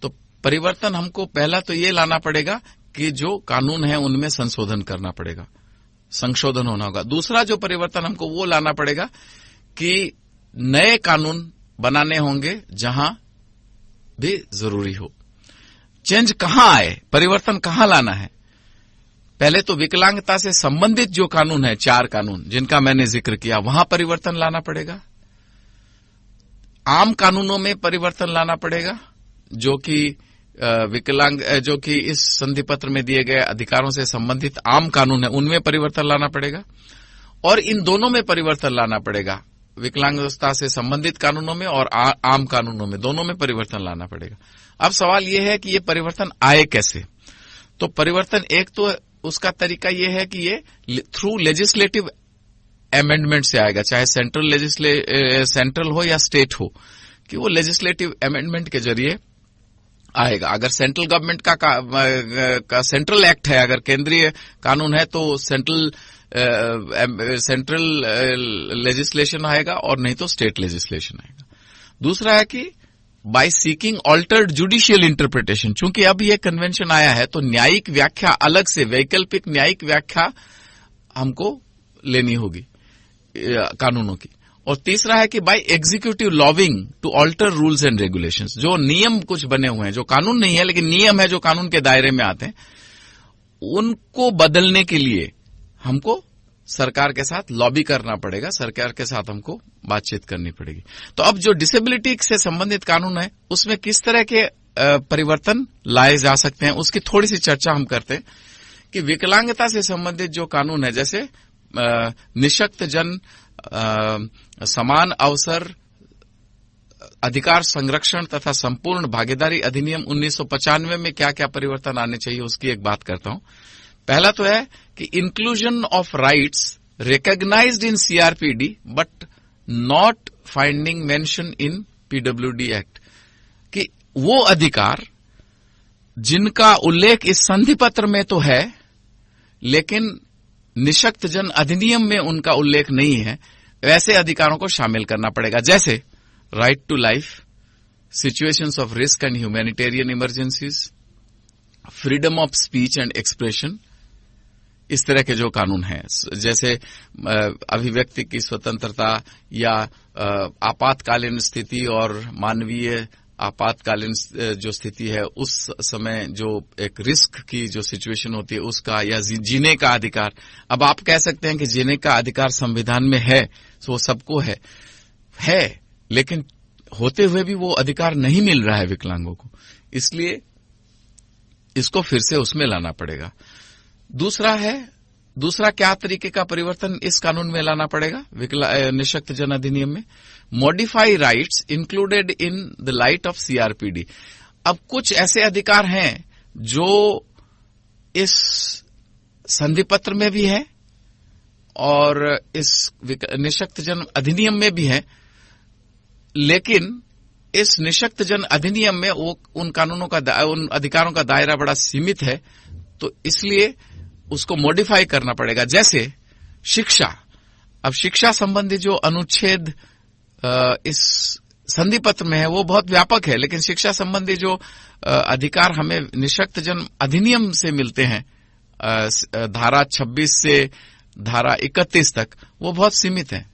तो परिवर्तन हमको पहला तो ये लाना पड़ेगा कि जो कानून है उनमें संशोधन करना पड़ेगा, संशोधन होना होगा। दूसरा जो परिवर्तन हमको वो लाना पड़ेगा कि नए कानून बनाने होंगे जहां भी जरूरी हो। चेंज कहां आए, परिवर्तन कहां लाना है। पहले तो विकलांगता से संबंधित जो कानून है, 4 कानून जिनका मैंने जिक्र किया, वहां परिवर्तन लाना पड़ेगा। आम कानूनों में परिवर्तन लाना पड़ेगा, जो कि इस संधि पत्र में दिए गए अधिकारों से संबंधित आम कानून है, उनमें परिवर्तन लाना पड़ेगा। और इन दोनों में परिवर्तन लाना पड़ेगा, विकलांगता से संबंधित कानूनों में और आम कानूनों में, दोनों में परिवर्तन लाना पड़ेगा। अब सवाल यह है कि ये परिवर्तन आए कैसे। तो परिवर्तन, एक तो उसका तरीका यह है कि ये थ्रू लेजिस्लेटिव अमेंडमेंट से आएगा, चाहे सेंट्रल हो या स्टेट हो, कि वो लेजिस्लेटिव अमेंडमेंट के जरिए आएगा। अगर सेंट्रल गवर्नमेंट का सेंट्रल एक्ट है, अगर केंद्रीय कानून है, तो सेंट्रल लेजिस्लेशन आएगा, और नहीं तो स्टेट लेजिस्लेशन आएगा। दूसरा है कि by seeking altered judicial interpretation, चूंकि अब ये कन्वेंशन आया है तो न्यायिक व्याख्या अलग से, वैकल्पिक न्यायिक व्याख्या हमको लेनी होगी कानूनों की। और तीसरा है कि by executive lobbying to alter rules and regulations, जो नियम कुछ बने हुए हैं, जो कानून नहीं है लेकिन नियम है, जो कानून के दायरे में आते हैं, उनको बदलने के लिए हमको सरकार के साथ लॉबी करना पड़ेगा, सरकार के साथ हमको बातचीत करनी पड़ेगी। तो अब जो डिसेबिलिटी से संबंधित कानून है, उसमें किस तरह के परिवर्तन लाए जा सकते हैं, उसकी थोड़ी सी चर्चा हम करते हैं। कि विकलांगता से संबंधित जो कानून है, जैसे निःशक्त जन समान अवसर अधिकार संरक्षण तथा संपूर्ण भागीदारी अधिनियम 1995 में क्या क्या परिवर्तन आने चाहिए, उसकी एक बात करता हूं। पहला तो है कि inclusion of rights recognized in CRPD but not finding mention in PWD act, कि वो अधिकार जिनका उल्लेख इस संधि पत्र में तो है लेकिन निःशक्त जन अधिनियम में उनका उल्लेख नहीं है, वैसे अधिकारों को शामिल करना पड़ेगा। जैसे right to life, situations of risk and humanitarian emergencies, freedom of speech and expression, इस तरह के जो कानून हैं, जैसे अभिव्यक्ति की स्वतंत्रता या आपातकालीन स्थिति और मानवीय आपातकालीन जो स्थिति है, उस समय जो एक रिस्क की जो सिचुएशन होती है उसका, या जीने का अधिकार। अब आप कह सकते हैं कि जीने का अधिकार संविधान में है, तो वो सबको है, लेकिन होते हुए भी वो अधिकार नहीं मिल रहा है विकलांगों को, इसलिए इसको फिर से उसमें लाना पड़ेगा। दूसरा क्या तरीके का परिवर्तन इस कानून में लाना पड़ेगा, निःशक्त जन अधिनियम में? Modify rights included in the light of CRPD. अब कुछ ऐसे अधिकार हैं जो इस संधि पत्र में भी है और इस निःशक्त जन अधिनियम में भी है, लेकिन इस निःशक्त जन अधिनियम में वो उन अधिकारों का दायरा बड़ा सीमित है, तो इसलिए उसको मॉडिफाई करना पड़ेगा। जैसे शिक्षा, अब शिक्षा संबंधी जो अनुच्छेद इस संधि पत्र में है वो बहुत व्यापक है, लेकिन शिक्षा संबंधी जो अधिकार हमें निःशक्त जन अधिनियम से मिलते हैं, धारा 26 से धारा 31 तक, वो बहुत सीमित है।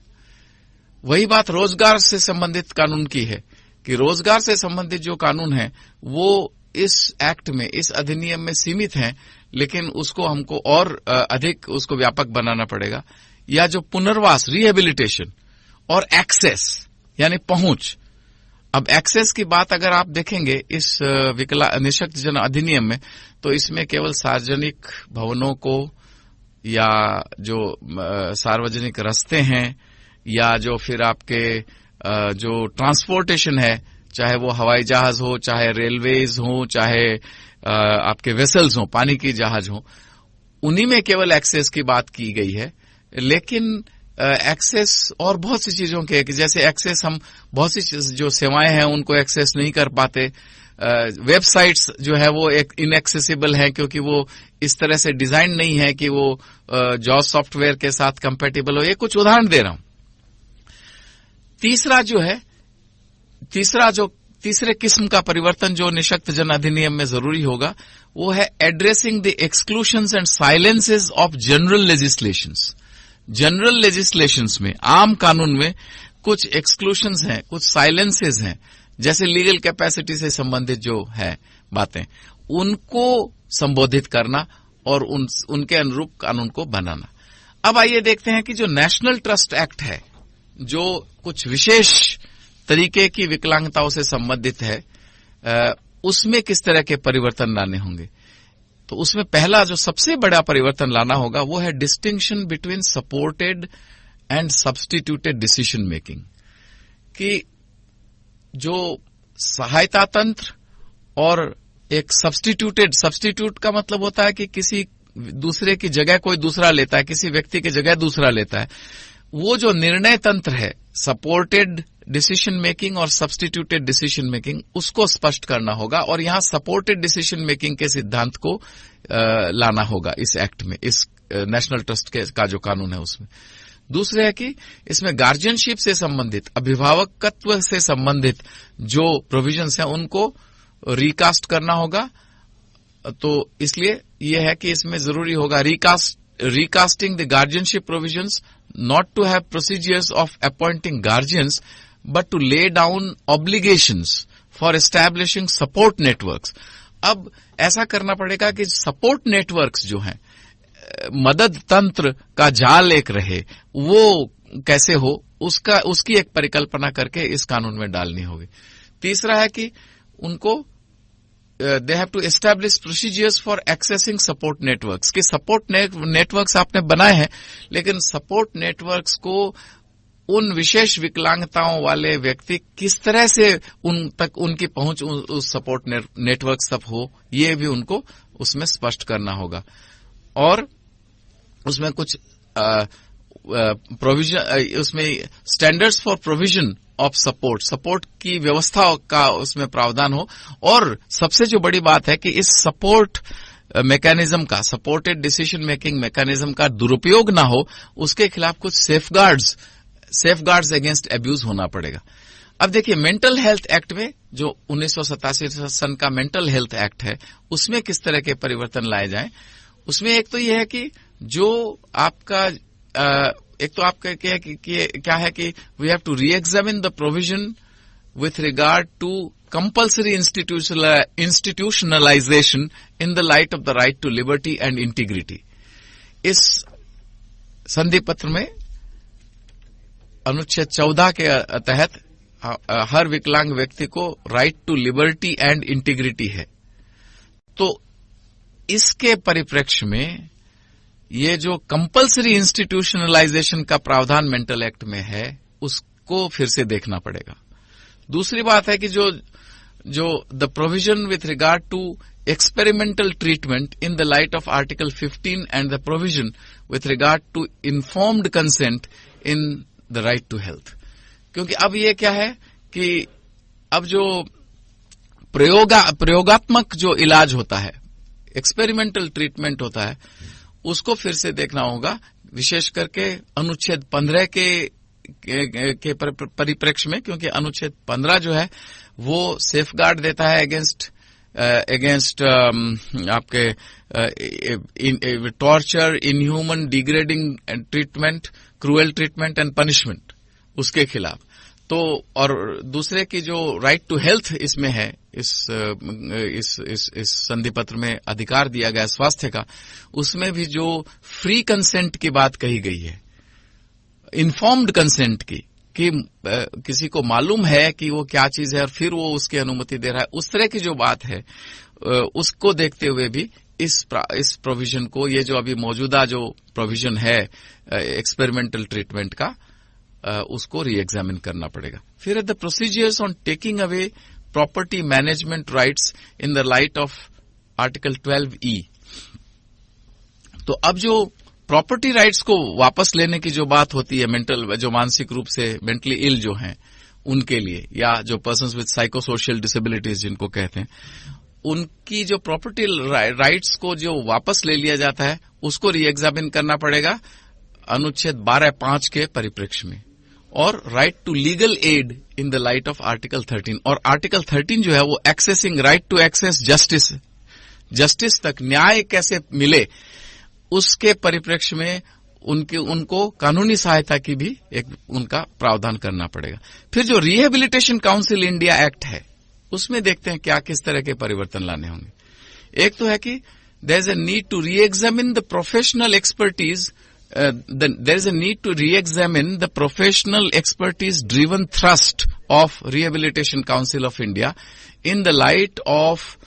वही बात रोजगार से संबंधित कानून की है कि रोजगार से संबंधित जो कानून है वो इस एक्ट में, इस अधिनियम में सीमित है, लेकिन उसको हमको और अधिक उसको व्यापक बनाना पड़ेगा। या जो पुनर्वास, रिहेबिलिटेशन और एक्सेस यानी पहुंच। अब एक्सेस की बात अगर आप देखेंगे इस निःशक्त जन अधिनियम में, तो इसमें केवल सार्वजनिक भवनों को या जो सार्वजनिक रास्ते हैं या जो फिर आपके जो ट्रांसपोर्टेशन है, चाहे वो हवाई जहाज हो, चाहे रेलवेज हो, चाहे आपके वेसल्स हो, पानी की जहाज हो, उन्हीं में केवल एक्सेस की बात की गई है। लेकिन एक्सेस और बहुत सी चीजों के, जैसे एक्सेस हम बहुत सी जो सेवाएं हैं उनको एक्सेस नहीं कर पाते। वेबसाइट्स जो है वो एक इनएक्सेसिबल है क्योंकि वो इस तरह से डिजाइन नहीं है कि वो जॉस सॉफ्टवेयर के साथ कंपेटिबल हो। ये कुछ उदाहरण दे रहा हूं। तीसरे किस्म का परिवर्तन जो निःशक्त जन अधिनियम में जरूरी होगा वो है addressing the exclusions and silences of general legislations. General legislations में, आम कानून में कुछ एक्सक्लूशंस हैं, कुछ साइलेंसेस हैं, जैसे लीगल कैपेसिटी से संबंधित जो है बातें, उनको संबोधित करना और उनके अनुरूप कानून को बनाना। अब आइए देखते हैं कि जो नेशनल ट्रस्ट एक्ट है, जो कुछ विशेष तरीके की विकलांगताओं से संबंधित है, उसमें किस तरह के परिवर्तन लाने होंगे। तो उसमें पहला जो सबसे बड़ा परिवर्तन लाना होगा वो है distinction between supported and substituted decision making, कि जो सहायता तंत्र और एक सब्स्टिट्यूट का मतलब होता है कि किसी दूसरे की जगह कोई दूसरा लेता है, किसी व्यक्ति की जगह दूसरा लेता है। वो जो निर्णय तंत्र है, सपोर्टेड डिसीजन मेकिंग और सब्स्टिट्यूटेड डिसीजन मेकिंग, उसको स्पष्ट करना होगा और यहां सपोर्टेड डिसीजन मेकिंग के सिद्धांत को लाना होगा इस एक्ट में, इस नेशनल ट्रस्ट का जो कानून है उसमें। दूसरे है कि इसमें गार्जियनशिप से संबंधित, अभिभावकत्व से संबंधित जो प्रोविजंस हैं उनको रिकास्ट करना होगा। तो इसलिए यह है कि इसमें जरूरी होगा recasting the guardianship provisions not to have procedures of appointing guardians but to lay down obligations for establishing support networks. अब ऐसा करना पड़ेगा कि सपोर्ट नेटवर्क्स जो हैं, मदद तंत्र का जाल एक रहे, वो कैसे हो, उसकी एक परिकल्पना करके इस कानून में डालनी होगी। तीसरा है कि उनको they have to establish procedures for accessing support networks, कि सपोर्ट नेटवर्क्स आपने बनाए हैं, लेकिन सपोर्ट नेटवर्क्स को उन विशेष विकलांगताओं वाले व्यक्ति किस तरह से उन तक उनकी पहुंच उस सपोर्ट नेटवर्क तक हो, ये भी उनको उसमें स्पष्ट करना होगा। और उसमें कुछ प्रोविजन, उसमें standards for provision of support की व्यवस्था का उसमें प्रावधान हो। और सबसे जो बड़ी बात है कि इस सपोर्ट मैकेनिज्म का, सपोर्टेड डिसीजन मेकिंग मैकेनिज्म का दुरुपयोग ना हो, उसके खिलाफ कुछ सेफगार्ड्स अगेंस्ट एब्यूज होना पड़ेगा। अब देखिए, मेंटल हेल्थ एक्ट में, जो 1987 सन का मेंटल हेल्थ एक्ट है, उसमें किस तरह के परिवर्तन लाए जाएं। उसमें एक तो यह है कि जो आपका एक तो आपका क्या है कि we have to reexamine the provision with regard to compulsory institutionalisation in the light of the right to liberty and integrity. इस संधि पत्र में अनुच्छेद 14 के तहत हर विकलांग व्यक्ति को right to liberty and integrity है। तो इसके परिप्रेक्ष्य में ये जो कंपल्सरी इंस्टीट्यूशनलाइजेशन का प्रावधान मेंटल एक्ट में है, उसको फिर से देखना पड़ेगा। दूसरी बात है कि जो the provision with regard to experimental treatment in the light of article 15 and the provision with regard to informed consent in the right to health. क्योंकि अब ये क्या है कि अब जो प्रयोगात्मक जो इलाज होता है, एक्सपेरिमेंटल ट्रीटमेंट होता है, उसको फिर से देखना होगा, विशेष करके अनुच्छेद 15 के परिप्रेक्ष्य में, क्योंकि अनुच्छेद 15 जो है वो सेफगार्ड देता है अगेंस्ट आपके torture, inhuman, degrading treatment, cruel treatment and punishment, उसके खिलाफ। तो और दूसरे की जो राइट टू हेल्थ इसमें है, इस संधि पत्र में अधिकार दिया गया स्वास्थ्य का, उसमें भी जो फ्री कंसेंट की बात कही गई है, इन्फॉर्म्ड कंसेंट की, कि किसी को मालूम है कि वो क्या चीज है और फिर वो उसकी अनुमति दे रहा है, उस तरह की जो बात है, उसको देखते हुए भी इस प्रोविजन को, ये जो अभी मौजूदा जो प्रोविजन है एक्सपेरिमेंटल ट्रीटमेंट का, उसको री एग्जामिन करना पड़ेगा। फिर the procedures on taking away property management rights in the light of article 12E। तो अब जो प्रॉपर्टी राइट्स को वापस लेने की जो बात होती है, जो मानसिक रूप से मेंटली इल जो हैं उनके लिए, या जो पर्सन्स विद साइकोसोशियल डिसेबिलिटीज जिनको कहते हैं, उनकी जो प्रॉपर्टी राइट्स को जो वापस ले लिया जाता है, उसको री एग्जामिन करना पड़ेगा अनुच्छेद 12(5) के परिप्रेक्ष्य में। और right to legal aid in the light of article 13। और आर्टिकल 13 जो है वो accessing right to access justice तक न्याय कैसे मिले, उसके परिप्रेक्ष्य में उनको कानूनी सहायता की भी एक उनका प्रावधान करना पड़ेगा। फिर जो रिहेबिलिटेशन काउंसिल इंडिया एक्ट है, उसमें देखते हैं क्या किस तरह के परिवर्तन लाने होंगे। एक तो है कि there is a need to re-examine the professional expertise. There is a need to re-examine the professional expertise-driven thrust of Rehabilitation Council of India in the light of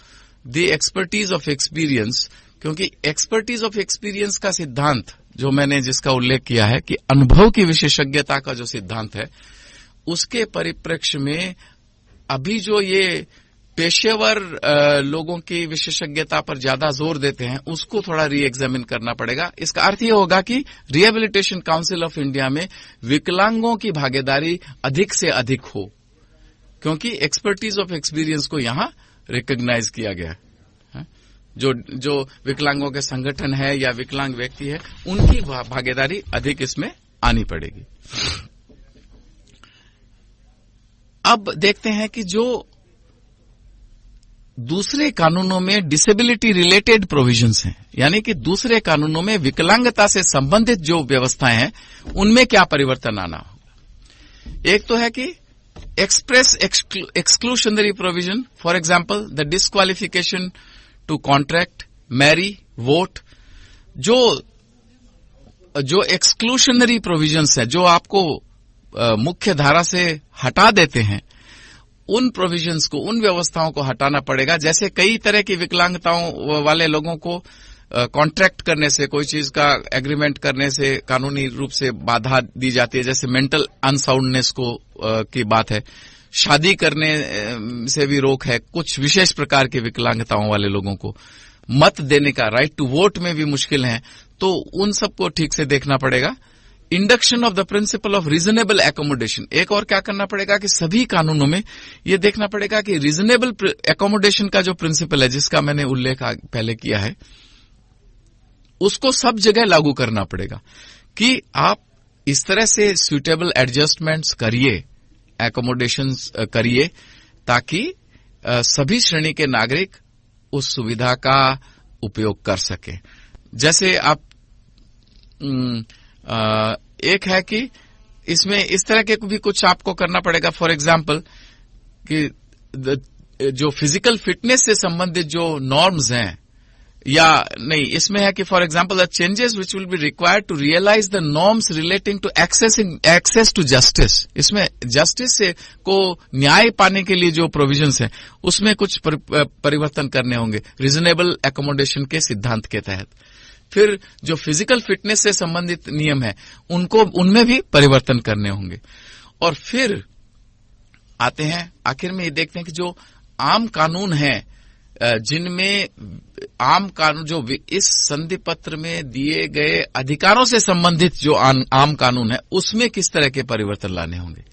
the expertise of experience. क्योंकि expertise of experience का सिद्धांत जो मैंने जिसका उल्लेख किया है कि अनुभव की विशेषज्ञता का जो सिद्धांत है, उसके परिप्रेक्ष्य में अभी जो ये पेशेवर लोगों की विशेषज्ञता पर ज्यादा जोर देते हैं, उसको थोड़ा री एग्जामिन करना पड़ेगा। इसका अर्थ ये होगा कि रिहेबिलिटेशन काउंसिल ऑफ इंडिया में विकलांगों की भागीदारी अधिक से अधिक हो, क्योंकि एक्सपर्टीज ऑफ एक्सपीरियंस को यहां रिकॉग्नाइज किया गया है। जो विकलांगों के संगठन है या विकलांग व्यक्ति है, उनकी भागीदारी अधिक इसमें आनी पड़ेगी। अब देखते हैं कि जो दूसरे कानूनों में डिसेबिलिटी रिलेटेड प्रोविजंस हैं, यानी कि दूसरे कानूनों में विकलांगता से संबंधित जो व्यवस्थाएं हैं, उनमें क्या परिवर्तन आना होगा। एक तो है कि express exclusionary provision, for example the disqualification to contract, marry, vote. जो एक्सक्लूशनरी प्रोविजंस है, जो आपको मुख्य धारा से हटा देते हैं, उन प्रोविजंस को, उन व्यवस्थाओं को हटाना पड़ेगा। जैसे कई तरह की विकलांगताओं वाले लोगों को कॉन्ट्रैक्ट करने से, कोई चीज का एग्रीमेंट करने से कानूनी रूप से बाधा दी जाती है, जैसे मेंटल अनसाउंडनेस को की बात है, शादी करने से भी रोक है, कुछ विशेष प्रकार की विकलांगताओं वाले लोगों को मत देने का, राइट टू वोट में भी मुश्किल है, तो उन सबको ठीक से देखना पड़ेगा। Induction of the principle of reasonable accommodation, एक और क्या करना पड़ेगा कि सभी कानूनों में ये देखना पड़ेगा कि रीजनेबल एकोमोडेशन का जो प्रिंसिपल है, जिसका मैंने उल्लेख पहले किया है, उसको सब जगह लागू करना पड़ेगा कि आप इस तरह से सुटेबल एडजस्टमेंट्स करिए, एकोमोडेशंस करिए, ताकि सभी श्रेणी के नागरिक उस सुविधा का उपयोग कर सकें। जैसे आप एक है कि इसमें इस तरह के भी कुछ आपको करना पड़ेगा, फॉर एग्जाम्पल कि जो फिजिकल फिटनेस से संबंधित जो नॉर्म्स हैं, या नहीं, इसमें है कि for example the changes which will be required to realise the norms relating to access to justice. इसमें जस्टिस से को न्याय पाने के लिए जो प्रोविजंस हैं, उसमें कुछ परिवर्तन करने होंगे रीजनेबल एकोमोडेशन के सिद्धांत के तहत। फिर जो फिजिकल फिटनेस से संबंधित नियम है, उनमें भी परिवर्तन करने होंगे। और फिर आते हैं आखिर में ये देखते हैं कि जो आम कानून है, जिनमें आम कानून जो इस संधि पत्र में दिए गए अधिकारों से संबंधित जो आम कानून है, उसमें किस तरह के परिवर्तन लाने होंगे।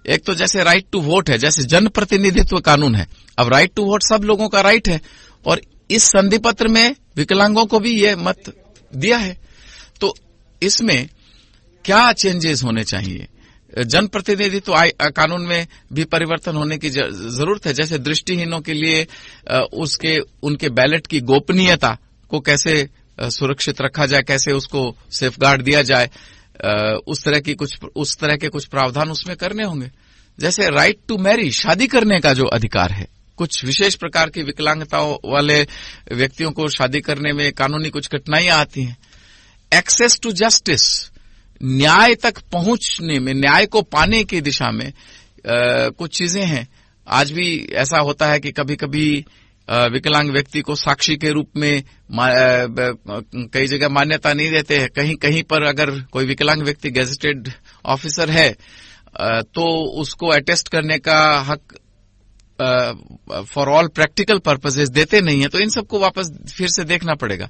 एक तो जैसे राइट टू वोट है, जैसे जन प्रतिनिधित्व कानून है। अब राइट टू वोट सब लोगों का राइट है, और इस संधि पत्र में विकलांगों को भी ये मत दिया है, तो इसमें क्या चेंजेस होने चाहिए। जन प्रतिनिधित्व कानून में भी परिवर्तन होने की जरूरत है। जैसे दृष्टिहीनों के लिए उनके बैलेट की गोपनीयता को कैसे सुरक्षित रखा जाए, कैसे उसको सेफगार्ड दिया जाए, उस तरह के कुछ प्रावधान उसमें करने होंगे। जैसे राइट टू मैरी, शादी करने का जो अधिकार है, कुछ विशेष प्रकार की विकलांगताओं वाले व्यक्तियों को शादी करने में कानूनी कुछ कठिनाइयां आती हैं। एक्सेस टू जस्टिस, न्याय तक पहुंचने में, न्याय को पाने की दिशा में कुछ चीजें हैं। आज भी ऐसा होता है कि कभी कभी विकलांग व्यक्ति को साक्षी के रूप में कई जगह मान्यता नहीं देते हैं। कहीं कहीं पर अगर कोई विकलांग व्यक्ति गेजेटेड ऑफिसर है, तो उसको अटेस्ट करने का हक फॉर ऑल प्रैक्टिकल पर्पसेस देते नहीं है। तो इन सबको वापस फिर से देखना पड़ेगा।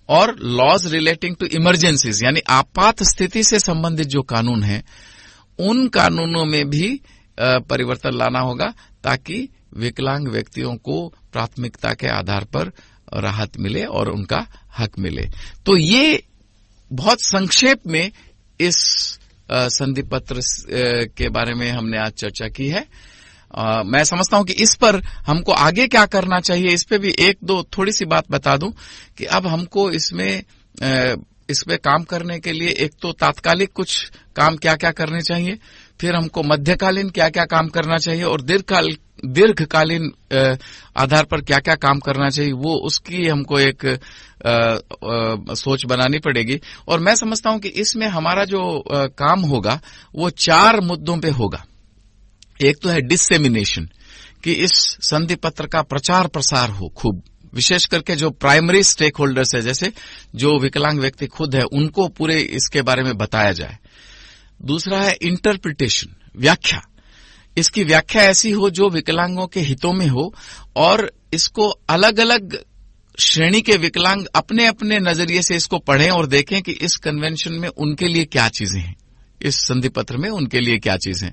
और लॉज रिलेटिंग टू इमरजेंसीज, यानी आपात स्थिति से संबंधित जो कानून है, उन कानूनों में भी परिवर्तन लाना होगा, ताकि विकलांग व्यक्तियों को प्राथमिकता के आधार पर राहत मिले और उनका हक मिले। तो ये बहुत संक्षेप में इस संधि पत्र के बारे में हमने आज चर्चा की है। मैं समझता हूं कि इस पर हमको आगे क्या करना चाहिए, इस पे भी एक दो थोड़ी सी बात बता दूं कि अब हमको इस पे काम करने के लिए एक तो तात्कालिक कुछ काम क्या क्या करने चाहिए, फिर हमको मध्यकालीन क्या क्या काम करना चाहिए और दीर्घकालीन आधार पर क्या क्या काम करना चाहिए, वो उसकी हमको एक सोच बनानी पड़ेगी। और मैं समझता हूं कि इसमें हमारा जो काम होगा वो 4 मुद्दों पे होगा। एक तो है डिसेमिनेशन, कि इस संधि पत्र का प्रचार प्रसार हो खूब, विशेष करके जो प्राइमरी स्टेक होल्डर्स है, जैसे जो विकलांग व्यक्ति खुद है, उनको पूरे इसके बारे में बताया जाए। दूसरा है इंटरप्रिटेशन, व्याख्या। इसकी व्याख्या ऐसी हो जो विकलांगों के हितों में हो, और इसको अलग अलग श्रेणी के विकलांग अपने अपने नजरिए से इसको पढ़ें और देखें कि इस कन्वेंशन में उनके लिए क्या चीजें हैं, इस संधि पत्र में उनके लिए क्या चीजें।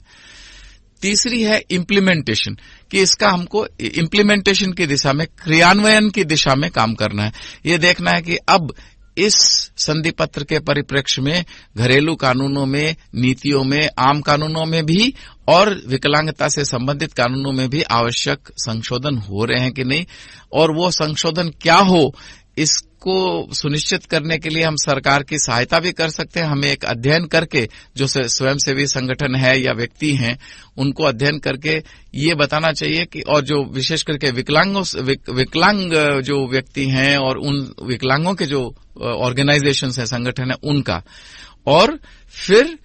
तीसरी है इम्प्लीमेंटेशन, कि इसका हमको इम्प्लीमेंटेशन की दिशा में, क्रियान्वयन की दिशा में काम करना है। ये देखना है कि अब इस संधि पत्र के परिप्रेक्ष्य में घरेलू कानूनों में, नीतियों में, आम कानूनों में भी और विकलांगता से संबंधित कानूनों में भी आवश्यक संशोधन हो रहे हैं कि नहीं, और वो संशोधन क्या हो, इसको सुनिश्चित करने के लिए हम सरकार की सहायता भी कर सकते हैं। हमें एक अध्ययन करके, जो स्वयंसेवी संगठन है या व्यक्ति हैं, उनको अध्ययन करके ये बताना चाहिए कि, और जो विशेष करके विकलांग जो व्यक्ति हैं और उन विकलांगों के जो ऑर्गेनाइजेशंस हैं, संगठन है, उनका, और फिर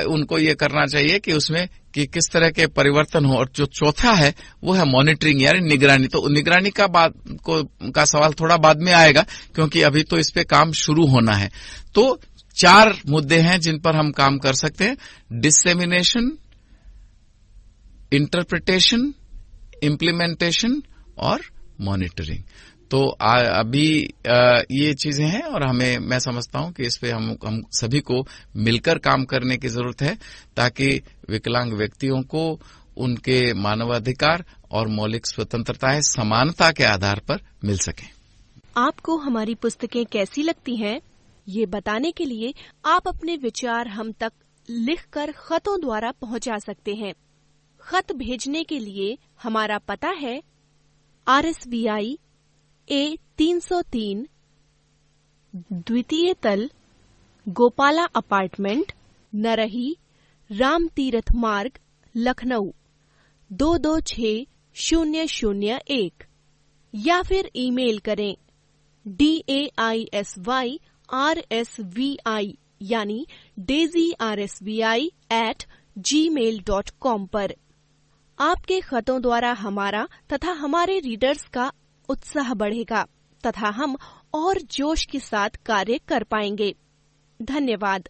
उनको ये करना चाहिए कि उसमें कि किस तरह के परिवर्तन हो। और जो चौथा है वो है मॉनिटरिंग, यानी निगरानी। तो निगरानी का सवाल थोड़ा बाद में आएगा, क्योंकि अभी तो इस पे काम शुरू होना है। तो 4 मुद्दे हैं जिन पर हम काम कर सकते हैं: डिसेमिनेशन, इंटरप्रिटेशन, इम्प्लीमेंटेशन और मॉनिटरिंग। तो अभी ये चीजें हैं, और मैं समझता हूं कि इस पे हम सभी को मिलकर काम करने की जरूरत है, ताकि विकलांग व्यक्तियों को उनके मानवाधिकार और मौलिक स्वतंत्रताएं समानता के आधार पर मिल सकें।
आपको हमारी पुस्तकें कैसी लगती हैं, ये बताने के लिए आप अपने विचार हम तक लिखकर खतों द्वारा पहुंचा सकते हैं। खत भेजने के लिए हमारा पता है RSVI A303, द्वितीय तल, गोपाला अपार्टमेंट, नरही, राम तीरथ मार्ग, लखनऊ 226001, या फिर ईमेल करें DAISYRSVI यानी daisyrsvi@gmail.com पर। आपके खतों द्वारा हमारा तथा हमारे रीडर्स का उत्साह बढ़ेगा तथा हम और जोश के साथ कार्य कर पाएंगे। धन्यवाद।